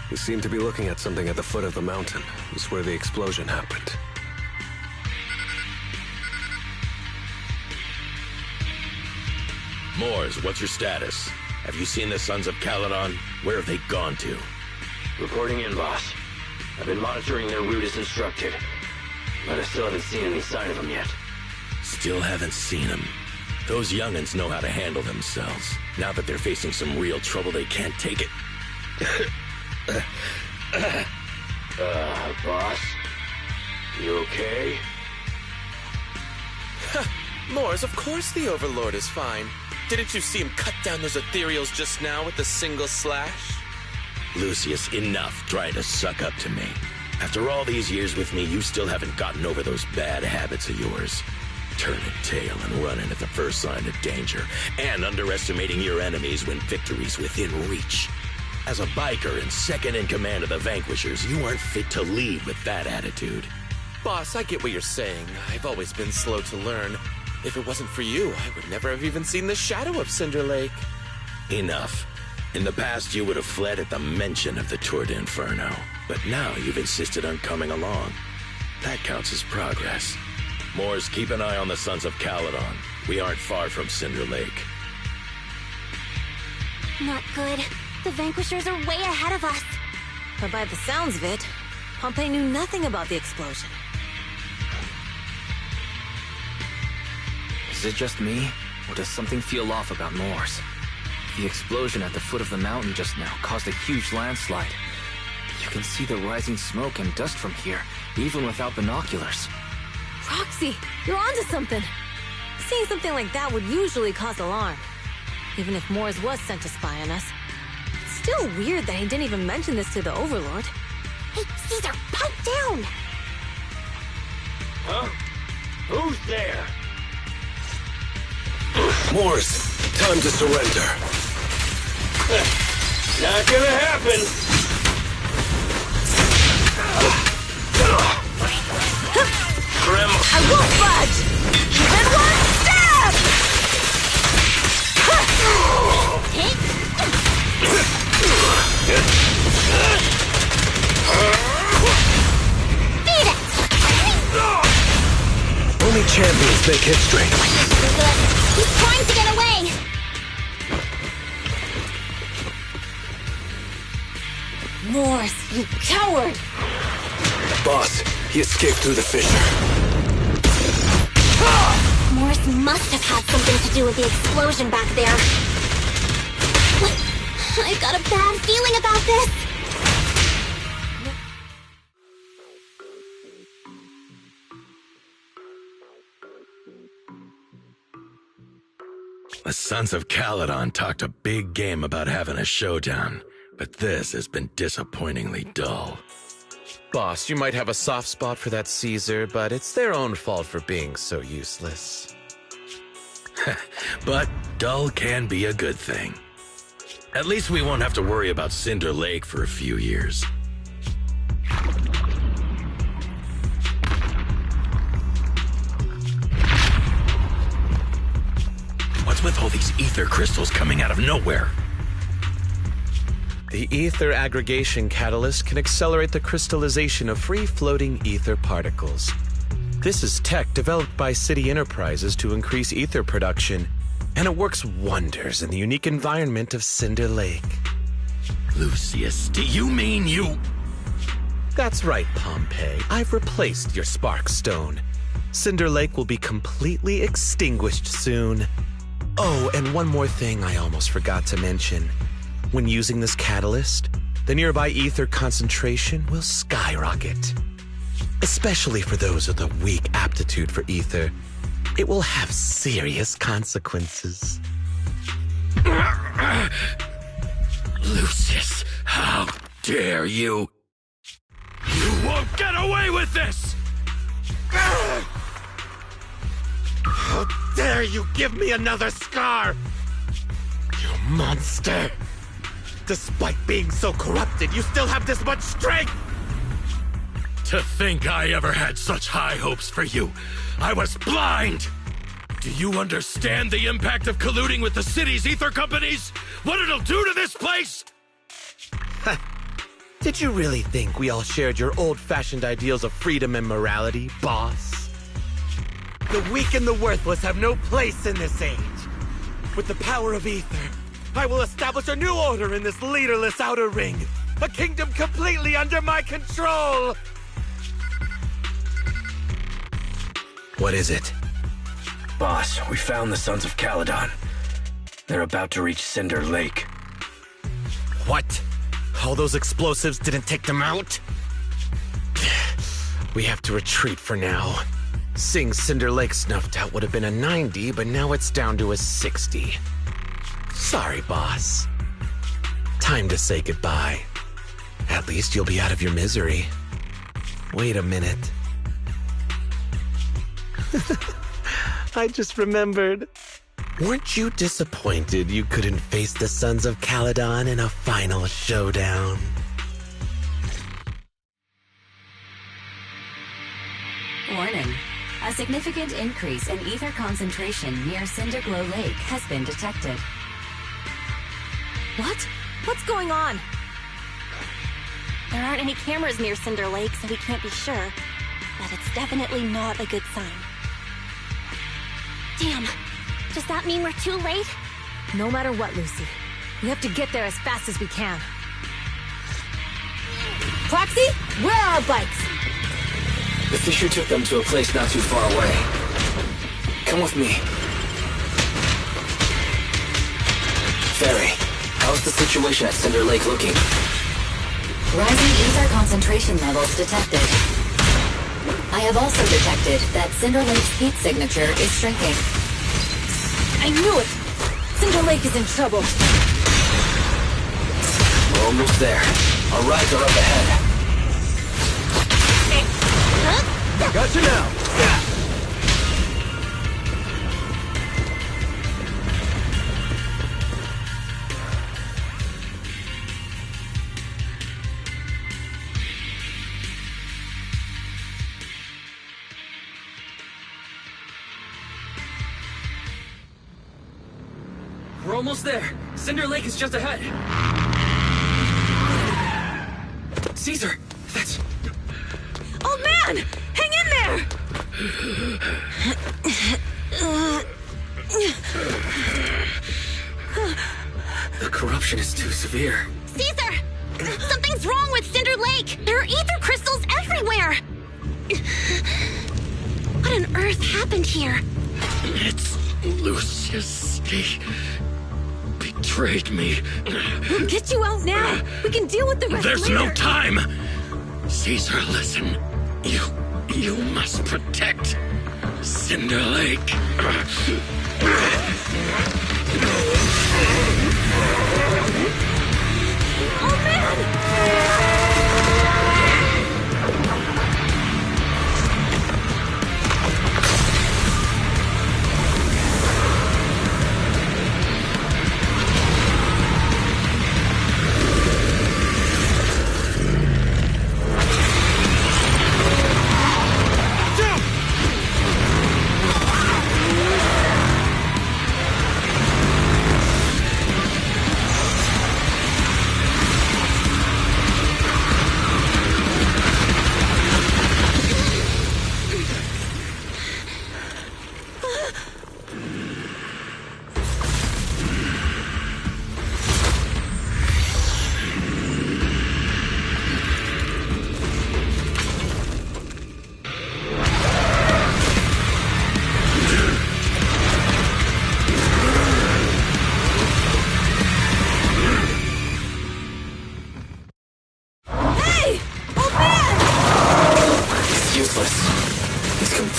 He seemed to be looking at something at the foot of the mountain. It's where the explosion happened. Moors, what's your status? Have you seen the Sons of Caledon? Where have they gone to? Reporting in, boss. I've been monitoring their route as instructed, but I still haven't seen any sign of them yet. Still haven't seen them. Those young'uns know how to handle themselves. Now that they're facing some real trouble, they can't take it. Boss? You okay? Moors, of course the Overlord is fine. Didn't you see him cut down those ethereals just now with a single slash? Lucius, enough trying to suck up to me. After all these years with me, you still haven't gotten over those bad habits of yours. Turning tail and running at the first sign of danger, and underestimating your enemies when victory's within reach. As a biker and second in command of the Vanquishers, you aren't fit to lead with that attitude. Boss, I get what you're saying. I've always been slow to learn. If it wasn't for you, I would never have even seen the shadow of Cinder Lake. Enough. In the past, you would have fled at the mention of the Tour d'Inferno. But now you've insisted on coming along. That counts as progress. Moors, keep an eye on the Sons of Caledon. We aren't far from Cinder Lake. Not good. The Vanquishers are way ahead of us. But by the sounds of it, Pompey knew nothing about the explosion. Is it just me, or does something feel off about Moors? The explosion at the foot of the mountain just now caused a huge landslide. You can see the rising smoke and dust from here, even without binoculars. Roxy, you're onto something. Seeing something like that would usually cause alarm. Even if Moors was sent to spy on us. Still weird that he didn't even mention this to the Overlord. Hey, Caesar, pipe down! Huh? Who's there? Moors, time to surrender. Not gonna happen! I won't budge! Even one step! Beat it! Only champions make history. He's trying to get away! Moors, you coward! Boss, he escaped through the fissure. Moors force must have had something to do with the explosion back there. I've got a bad feeling about this. The Sons of Caledon talked a big game about having a showdown, but this has been disappointingly dull. Boss, you might have a soft spot for that Caesar, but it's their own fault for being so useless. But dull can be a good thing. At least we won't have to worry about Cinder Lake for a few years. What's with all these ether crystals coming out of nowhere? The ether aggregation catalyst can accelerate the crystallization of free-floating ether particles. This is tech developed by City Enterprises to increase ether production, and it works wonders in the unique environment of Cinder Lake. Lucius, do you mean you... That's right, Pompeii. I've replaced your Spark Stone. Cinder Lake will be completely extinguished soon. Oh, and one more thing I almost forgot to mention. When using this catalyst, the nearby ether concentration will skyrocket. Especially for those with a weak aptitude for ether, it will have serious consequences. Lucius, how dare you? You won't get away with this! How dare you give me another scar! You monster! Despite being so corrupted, you still have this much strength! To think I ever had such high hopes for you. I was blind! Do you understand the impact of colluding with the city's ether companies? What it'll do to this place? Did you really think we all shared your old-fashioned ideals of freedom and morality, boss? The weak and the worthless have no place in this age. With the power of ether, I will establish a new order in this leaderless outer ring. A kingdom completely under my control! What is it? Boss, we found the Sons of Caledon. They're about to reach Cinder Lake. What? All those explosives didn't take them out? We have to retreat for now. Seeing Cinder Lake snuffed out would have been a 90, but now it's down to a 60. Sorry, boss. Time to say goodbye. At least you'll be out of your misery. Wait a minute. I just remembered. Weren't you disappointed you couldn't face the Sons of Caledon in a final showdown? Warning. A significant increase in ether concentration near Cinderglow Lake has been detected. What? What's going on? There aren't any cameras near Cinder Lake, so we can't be sure. But it's definitely not a good sign. Damn. Does that mean we're too late? No matter what, Lucy. We have to get there as fast as we can. Proxy, where are our bikes? The Fisher took them to a place not too far away. Come with me. Fairy, how's the situation at Cinder Lake looking? Rising ether concentration levels detected. I have also detected that Cinder Lake's heat signature is shrinking. I knew it! Cinder Lake is in trouble. We're almost there. Our rides are up ahead. Gotcha now! We're almost there. Cinder Lake is just ahead. Caesar, that's... Old man! Hang in there! The corruption is too severe. Caesar! Something's wrong with Cinder Lake! There are ether crystals everywhere! What on earth happened here? It's Lucius. He betrayed me. We'll get you out now. We can deal with the rest There's later. no time. Caesar, listen. You must protect Cinder Lake. Oh, man!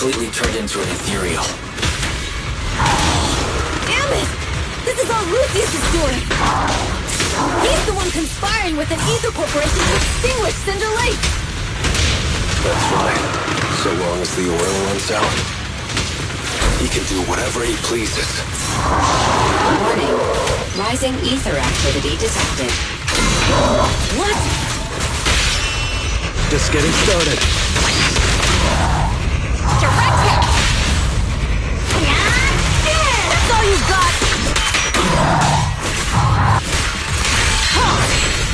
Completely turned into an ethereal. Damn it! This is all Lucius is doing! He's the one conspiring with an ether corporation to extinguish Cinder Lake! That's right. So long as the oil runs out, he can do whatever he pleases. Warning. Rising ether activity detected. What? Just getting started. Direct hit! That's all you got!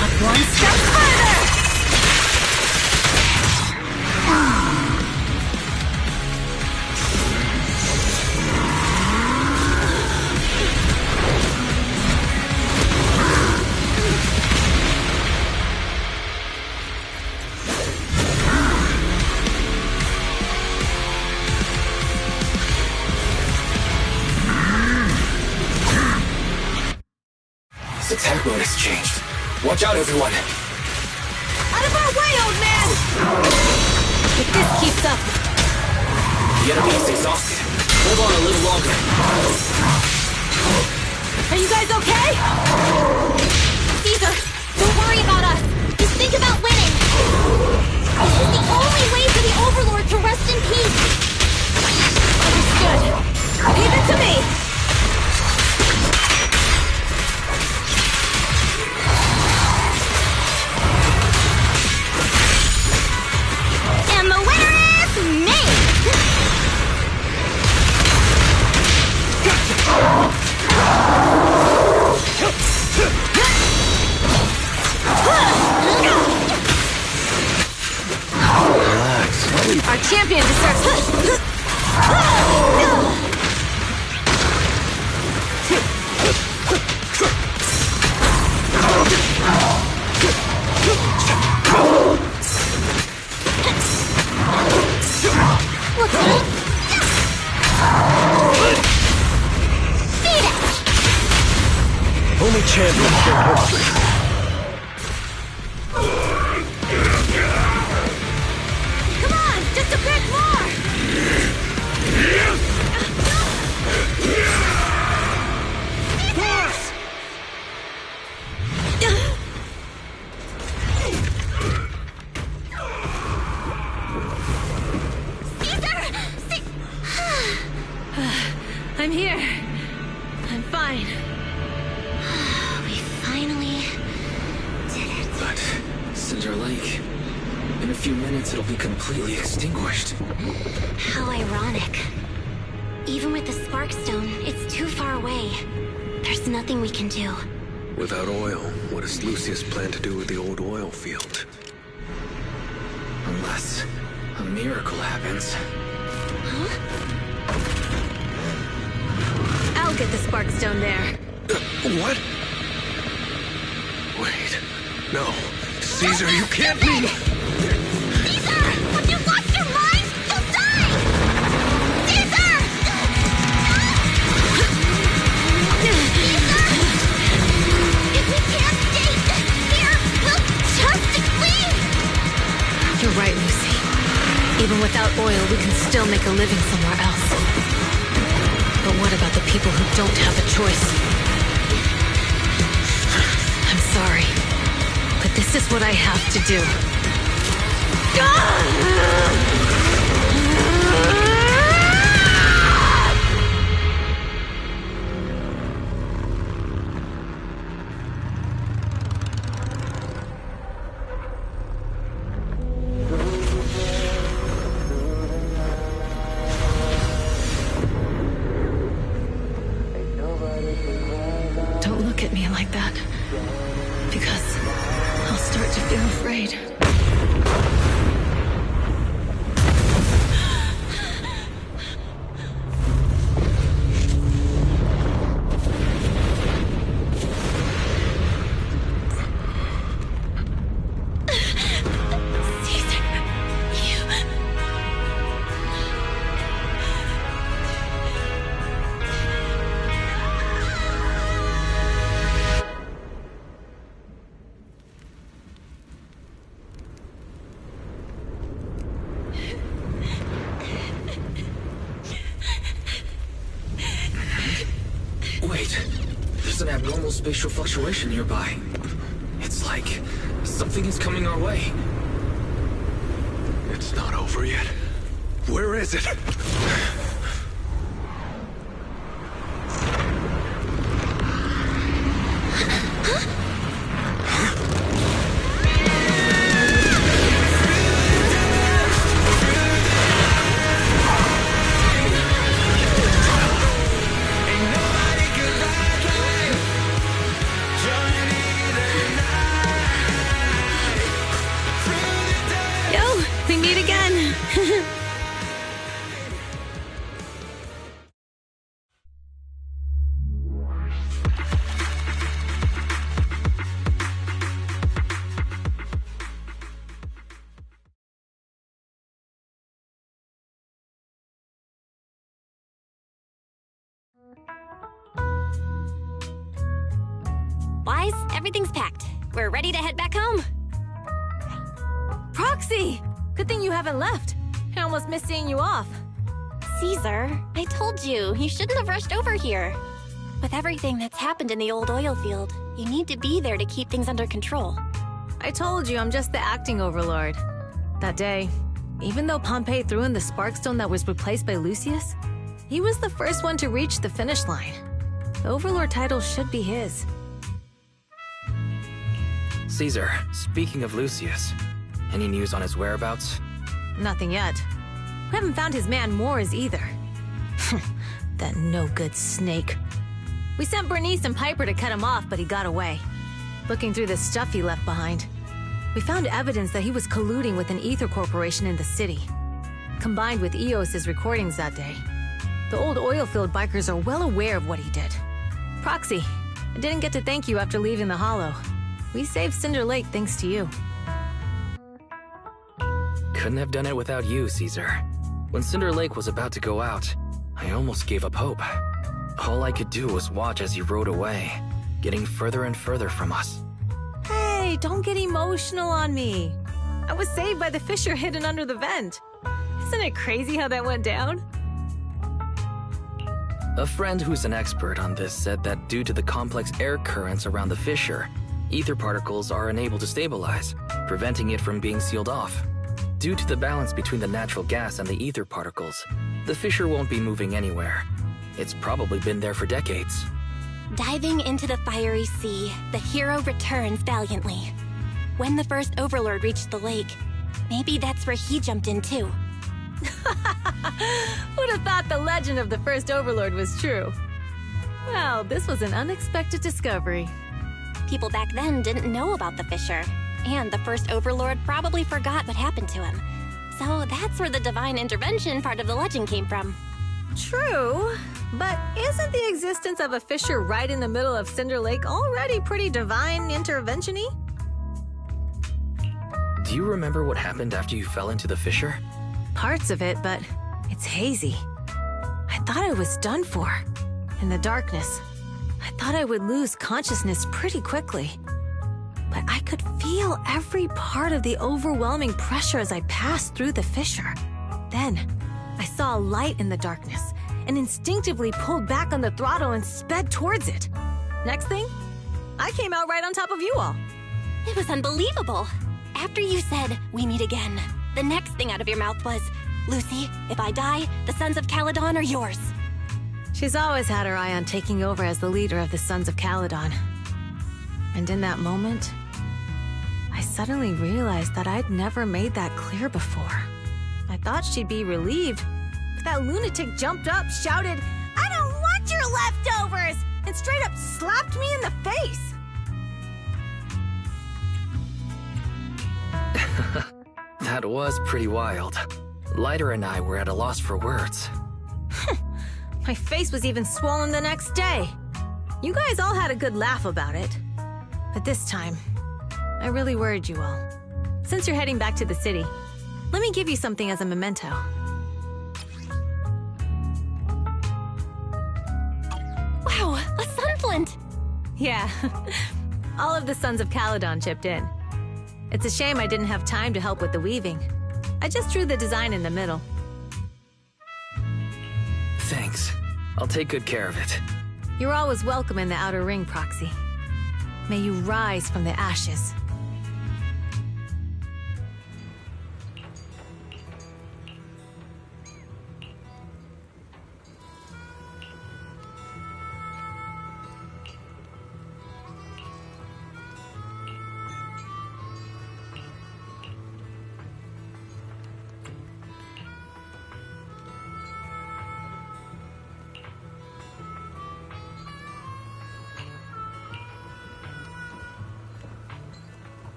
Not one step further! The attack mode has changed. Watch out, everyone! Out of our way, old man! If this keeps up... The enemy is exhausted. Hold on a little longer. Are you guys okay? Caesar, don't worry about us. Just think about winning. This is the only way for the Overlord to rest in peace. Understood. Leave it to me. And the winner is me! Relax. Our champion deserves... Only champions in history. Come on, just a bit more! I'm here. I'm fine. We finally did it. But Cinder Lake, in a few minutes it'll be completely extinguished. How ironic. Even with the Spark Stone, it's too far away. There's nothing we can do. Without oil, what does Lucius plan to do with the old oil field? Unless a miracle happens. I'll get the Spark Stone there. What? Wait. No. Caesar, you can't leave! Caesar! Have you lost your mind? You'll die! Caesar! You're right, Lucy. Even without oil, we can still make a living somewhere else. But what about the people who don't have a choice? I'm sorry, but this is what I have to do. Don't look at me like that, because I'll start to feel afraid. Wait, there's an abnormal spatial fluctuation nearby. It's like something is coming our way. It's not over yet. Where is it? Yo, we meet again. Wise, everything's packed. We're ready to head back home. Proxy! Good thing you haven't left. I almost missed seeing you off. Caesar, I told you, you shouldn't have rushed over here. With everything that's happened in the old oil field, you need to be there to keep things under control. I told you I'm just the acting overlord. That day, even though Pompey threw in the Sparkstone that was replaced by Lucius, he was the first one to reach the finish line. The overlord title should be his. Caesar, speaking of Lucius, any news on his whereabouts? Nothing yet. We haven't found his man Moores either. That no-good snake. We sent Bernice and Piper to cut him off, but he got away. Looking through the stuff he left behind, we found evidence that he was colluding with an ether corporation in the city, combined with Eos's recordings that day. The old oilfield bikers are well aware of what he did. Proxy, I didn't get to thank you after leaving the Hollow. We saved Cinder Lake thanks to you. Couldn't have done it without you, Caesar. When Cinder Lake was about to go out, I almost gave up hope. All I could do was watch as he rode away, getting further and further from us. Hey, don't get emotional on me. I was saved by the fissure hidden under the vent. Isn't it crazy how that went down? A friend who's an expert on this said that due to the complex air currents around the fissure, ether particles are unable to stabilize, preventing it from being sealed off. Due to the balance between the natural gas and the ether particles, the fissure won't be moving anywhere. It's probably been there for decades. Diving into the fiery sea, the hero returns valiantly. When the first overlord reached the lake, maybe that's where he jumped in too. Who'd have thought the legend of the first overlord was true? Well, this was an unexpected discovery. People back then didn't know about the fissure, and the first overlord probably forgot what happened to him. So that's where the divine intervention part of the legend came from. True, but isn't the existence of a fissure right in the middle of Cinder Lake already pretty divine intervention-y? Do you remember what happened after you fell into the fissure? Parts of it, but it's hazy. I thought I was done for. In the darkness, I thought I would lose consciousness pretty quickly. but I could feel every part of the overwhelming pressure as I passed through the fissure. Then, I saw a light in the darkness and instinctively pulled back on the throttle and sped towards it. Next thing, I came out right on top of you all. It was unbelievable. After you said, "We meet again," the next thing out of your mouth was, "Lucy, if I die, the Sons of Caledon are yours." She's always had her eye on taking over as the leader of the Sons of Caledon. And in that moment, I suddenly realized that I'd never made that clear before. I thought she'd be relieved, but that lunatic jumped up, shouted, "I don't want your leftovers!" and straight up slapped me in the face. That was pretty wild. Lighter and I were at a loss for words. My face was even swollen the next day. You guys all had a good laugh about it. But this time, I really worried you all. Since you're heading back to the city, let me give you something as a memento. Wow, a sunflint! Yeah, all of the Sons of Caledon chipped in. It's a shame I didn't have time to help with the weaving. I just drew the design in the middle. Thanks. I'll take good care of it. You're always welcome in the Outer Ring, Proxy. May you rise from the ashes.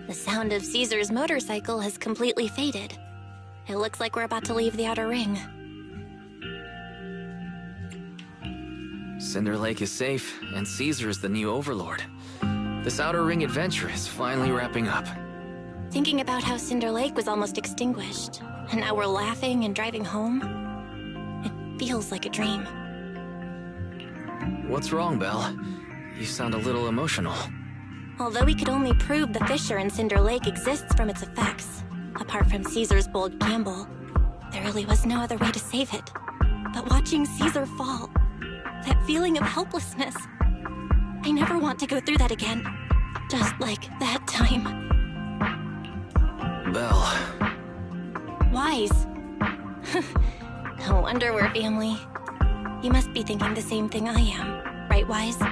The sound of Caesar's motorcycle has completely faded. It looks like we're about to leave the Outer Ring. Cinder Lake is safe, and Caesar is the new overlord. This Outer Ring adventure is finally wrapping up. Thinking about how Cinder Lake was almost extinguished, and now we're laughing and driving home, it feels like a dream. What's wrong, Belle? You sound a little emotional. Although we could only prove the fissure in Cinder Lake exists from its effects, apart from Caesar's bold gamble, there really was no other way to save it. But watching Caesar fall, that feeling of helplessness, I never want to go through that again. Just like that time. Belle. Wise. No wonder we're family. You must be thinking the same thing I am, right, Wise?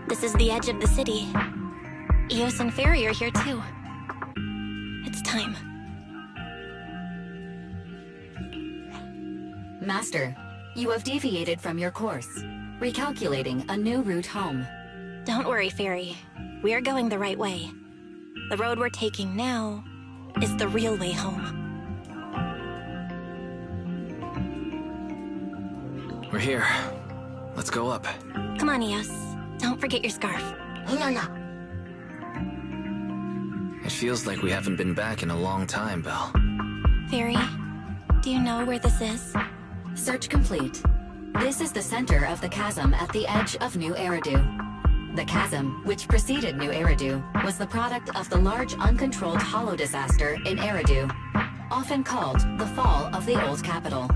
This is the edge of the city. Eos and Fairy are here too. It's time. Master, you have deviated from your course. Recalculating a new route home. Don't worry, Fairy. We're going the right way. The road we're taking now is the real way home. We're here. Let's go up. Come on, Eos. Don't forget your scarf. It feels like we haven't been back in a long time, Belle. Fairy, do you know where this is? Search complete. This is the center of the chasm at the edge of New Eridu. The chasm, which preceded New Eridu, was the product of the large uncontrolled hollow disaster in Eridu. often called the Fall of the Old Capital.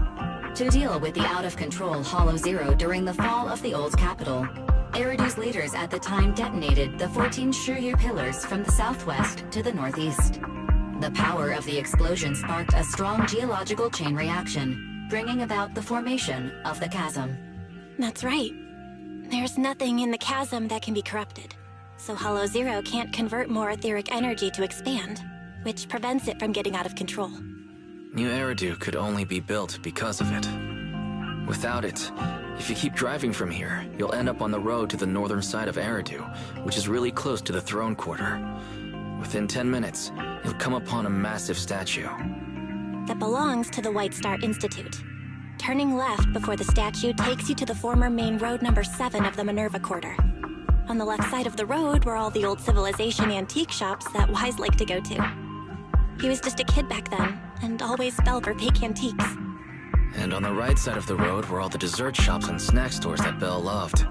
To deal with the out-of-control Hollow Zero during the fall of the Old Capital, Eridu's leaders at the time detonated the 14 Shiryu pillars from the southwest to the northeast. The power of the explosion sparked a strong geological chain reaction, bringing about the formation of the chasm. That's right. There's nothing in the chasm that can be corrupted, so Hollow Zero can't convert more etheric energy to expand, which prevents it from getting out of control. New Eridu could only be built because of it. Without it, if you keep driving from here, you'll end up on the road to the northern side of Eridu, which is really close to the throne quarter. Within 10 minutes, you'll come upon a massive statue that belongs to the White Star Institute. Turning left before the statue takes you to the former main road number 7 of the Minerva Quarter. On the left side of the road were all the old civilization antique shops that Wise liked to go to. He was just a kid back then, and always fell for fake antiques. And on the right side of the road were all the dessert shops and snack stores that Belle loved.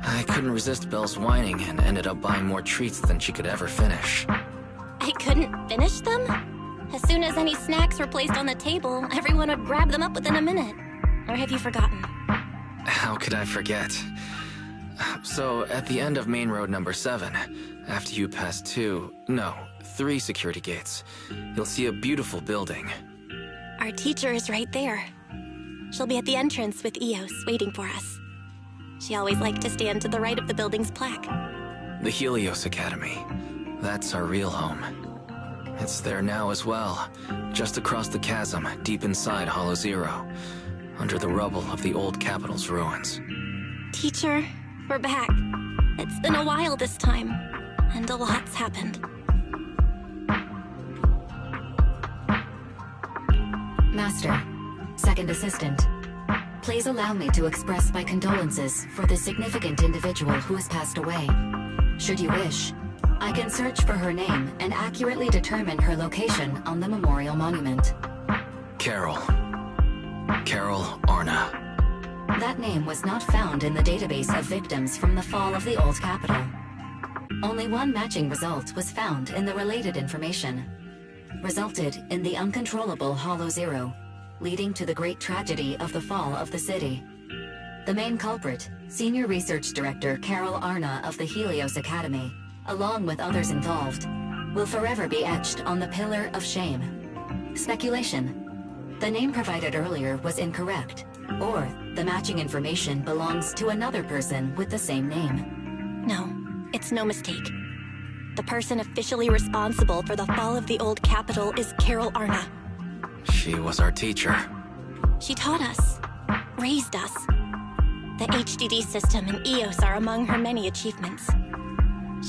I couldn't resist Belle's whining and ended up buying more treats than she could ever finish. I couldn't finish them? As soon as any snacks were placed on the table, everyone would grab them up within a minute. Or have you forgotten? How could I forget? So, at the end of main road number 7, after you pass 3 security gates, you'll see a beautiful building. Our teacher is right there. She'll be at the entrance with Eos, waiting for us. She always liked to stand to the right of the building's plaque. The Helios Academy. That's our real home. It's there now as well, just across the chasm, deep inside Hollow Zero, under the rubble of the old capital's ruins. Teacher, we're back. It's been a while this time, and a lot's happened. Master, second assistant, please allow me to express my condolences for the significant individual who has passed away. Should you wish, I can search for her name and accurately determine her location on the memorial monument. Carol Arna. That name was not found in the database of victims from the fall of the Old Capital. Only one matching result was found in the related information. Resulted in the uncontrollable Hollow Zero, leading to the great tragedy of the fall of the city. The main culprit, Senior Research Director Carol Arna of the Helios Academy, along with others involved, will forever be etched on the Pillar of Shame. Speculation. The name provided earlier was incorrect, or the matching information belongs to another person with the same name. No, it's no mistake. The person officially responsible for the fall of the Old Capital is Carol Arna. She was our teacher. She taught us, raised us. The HDD system and Eos are among her many achievements.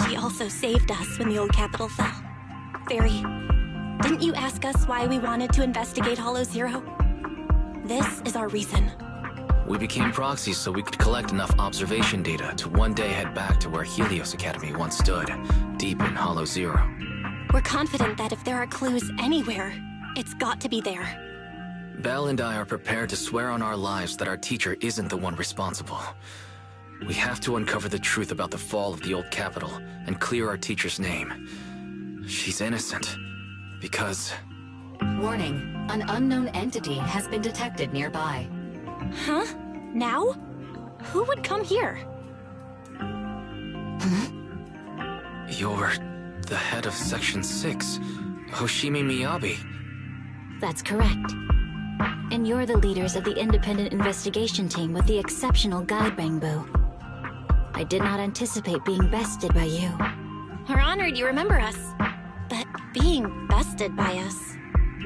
She also saved us when the Old Capital fell. Fairy, didn't you ask us why we wanted to investigate Hollow Zero? This is our reason. We became proxies so we could collect enough observation data to one day head back to where Helios Academy once stood, deep in Hollow Zero. We're confident that if there are clues anywhere, it's got to be there. Belle and I are prepared to swear on our lives that our teacher isn't the one responsible. We have to uncover the truth about the fall of the Old Capital and clear our teacher's name. She's innocent, because... Warning, an unknown entity has been detected nearby. Huh? Now? Who would come here? You're the head of Section 6, Hoshimi Miyabi. That's correct. And you're the leaders of the independent investigation team with the exceptional guide, Bangbu. I did not anticipate being bested by you. We're honored you remember us. But being bested by us,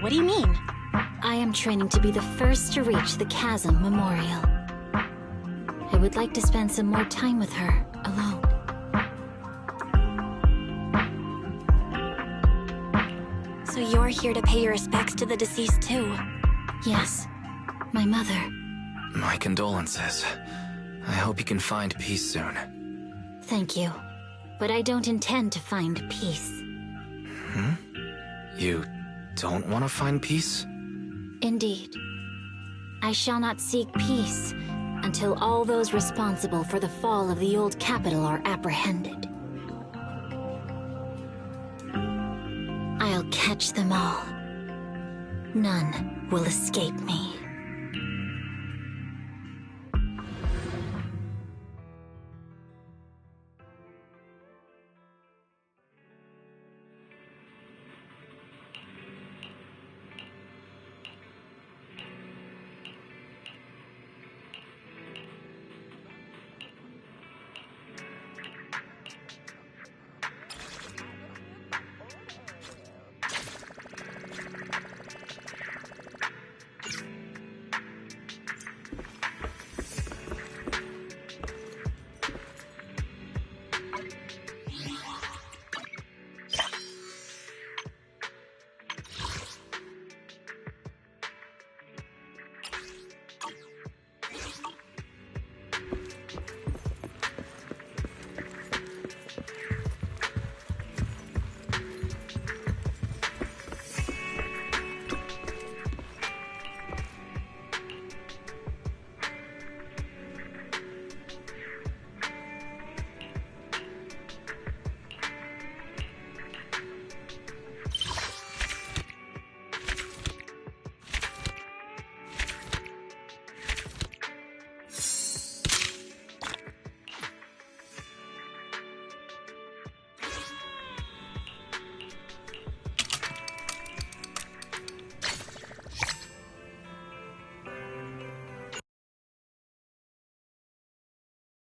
what do you mean? I am training to be the first to reach the Chasm Memorial. I would like to spend some more time with her, alone. So you're here to pay your respects to the deceased too? Yes, my mother. My condolences. I hope you can find peace soon. Thank you. But I don't intend to find peace. You don't want to find peace? Indeed. I shall not seek peace until all those responsible for the fall of the Old Capital are apprehended. I'll catch them all. None will escape me.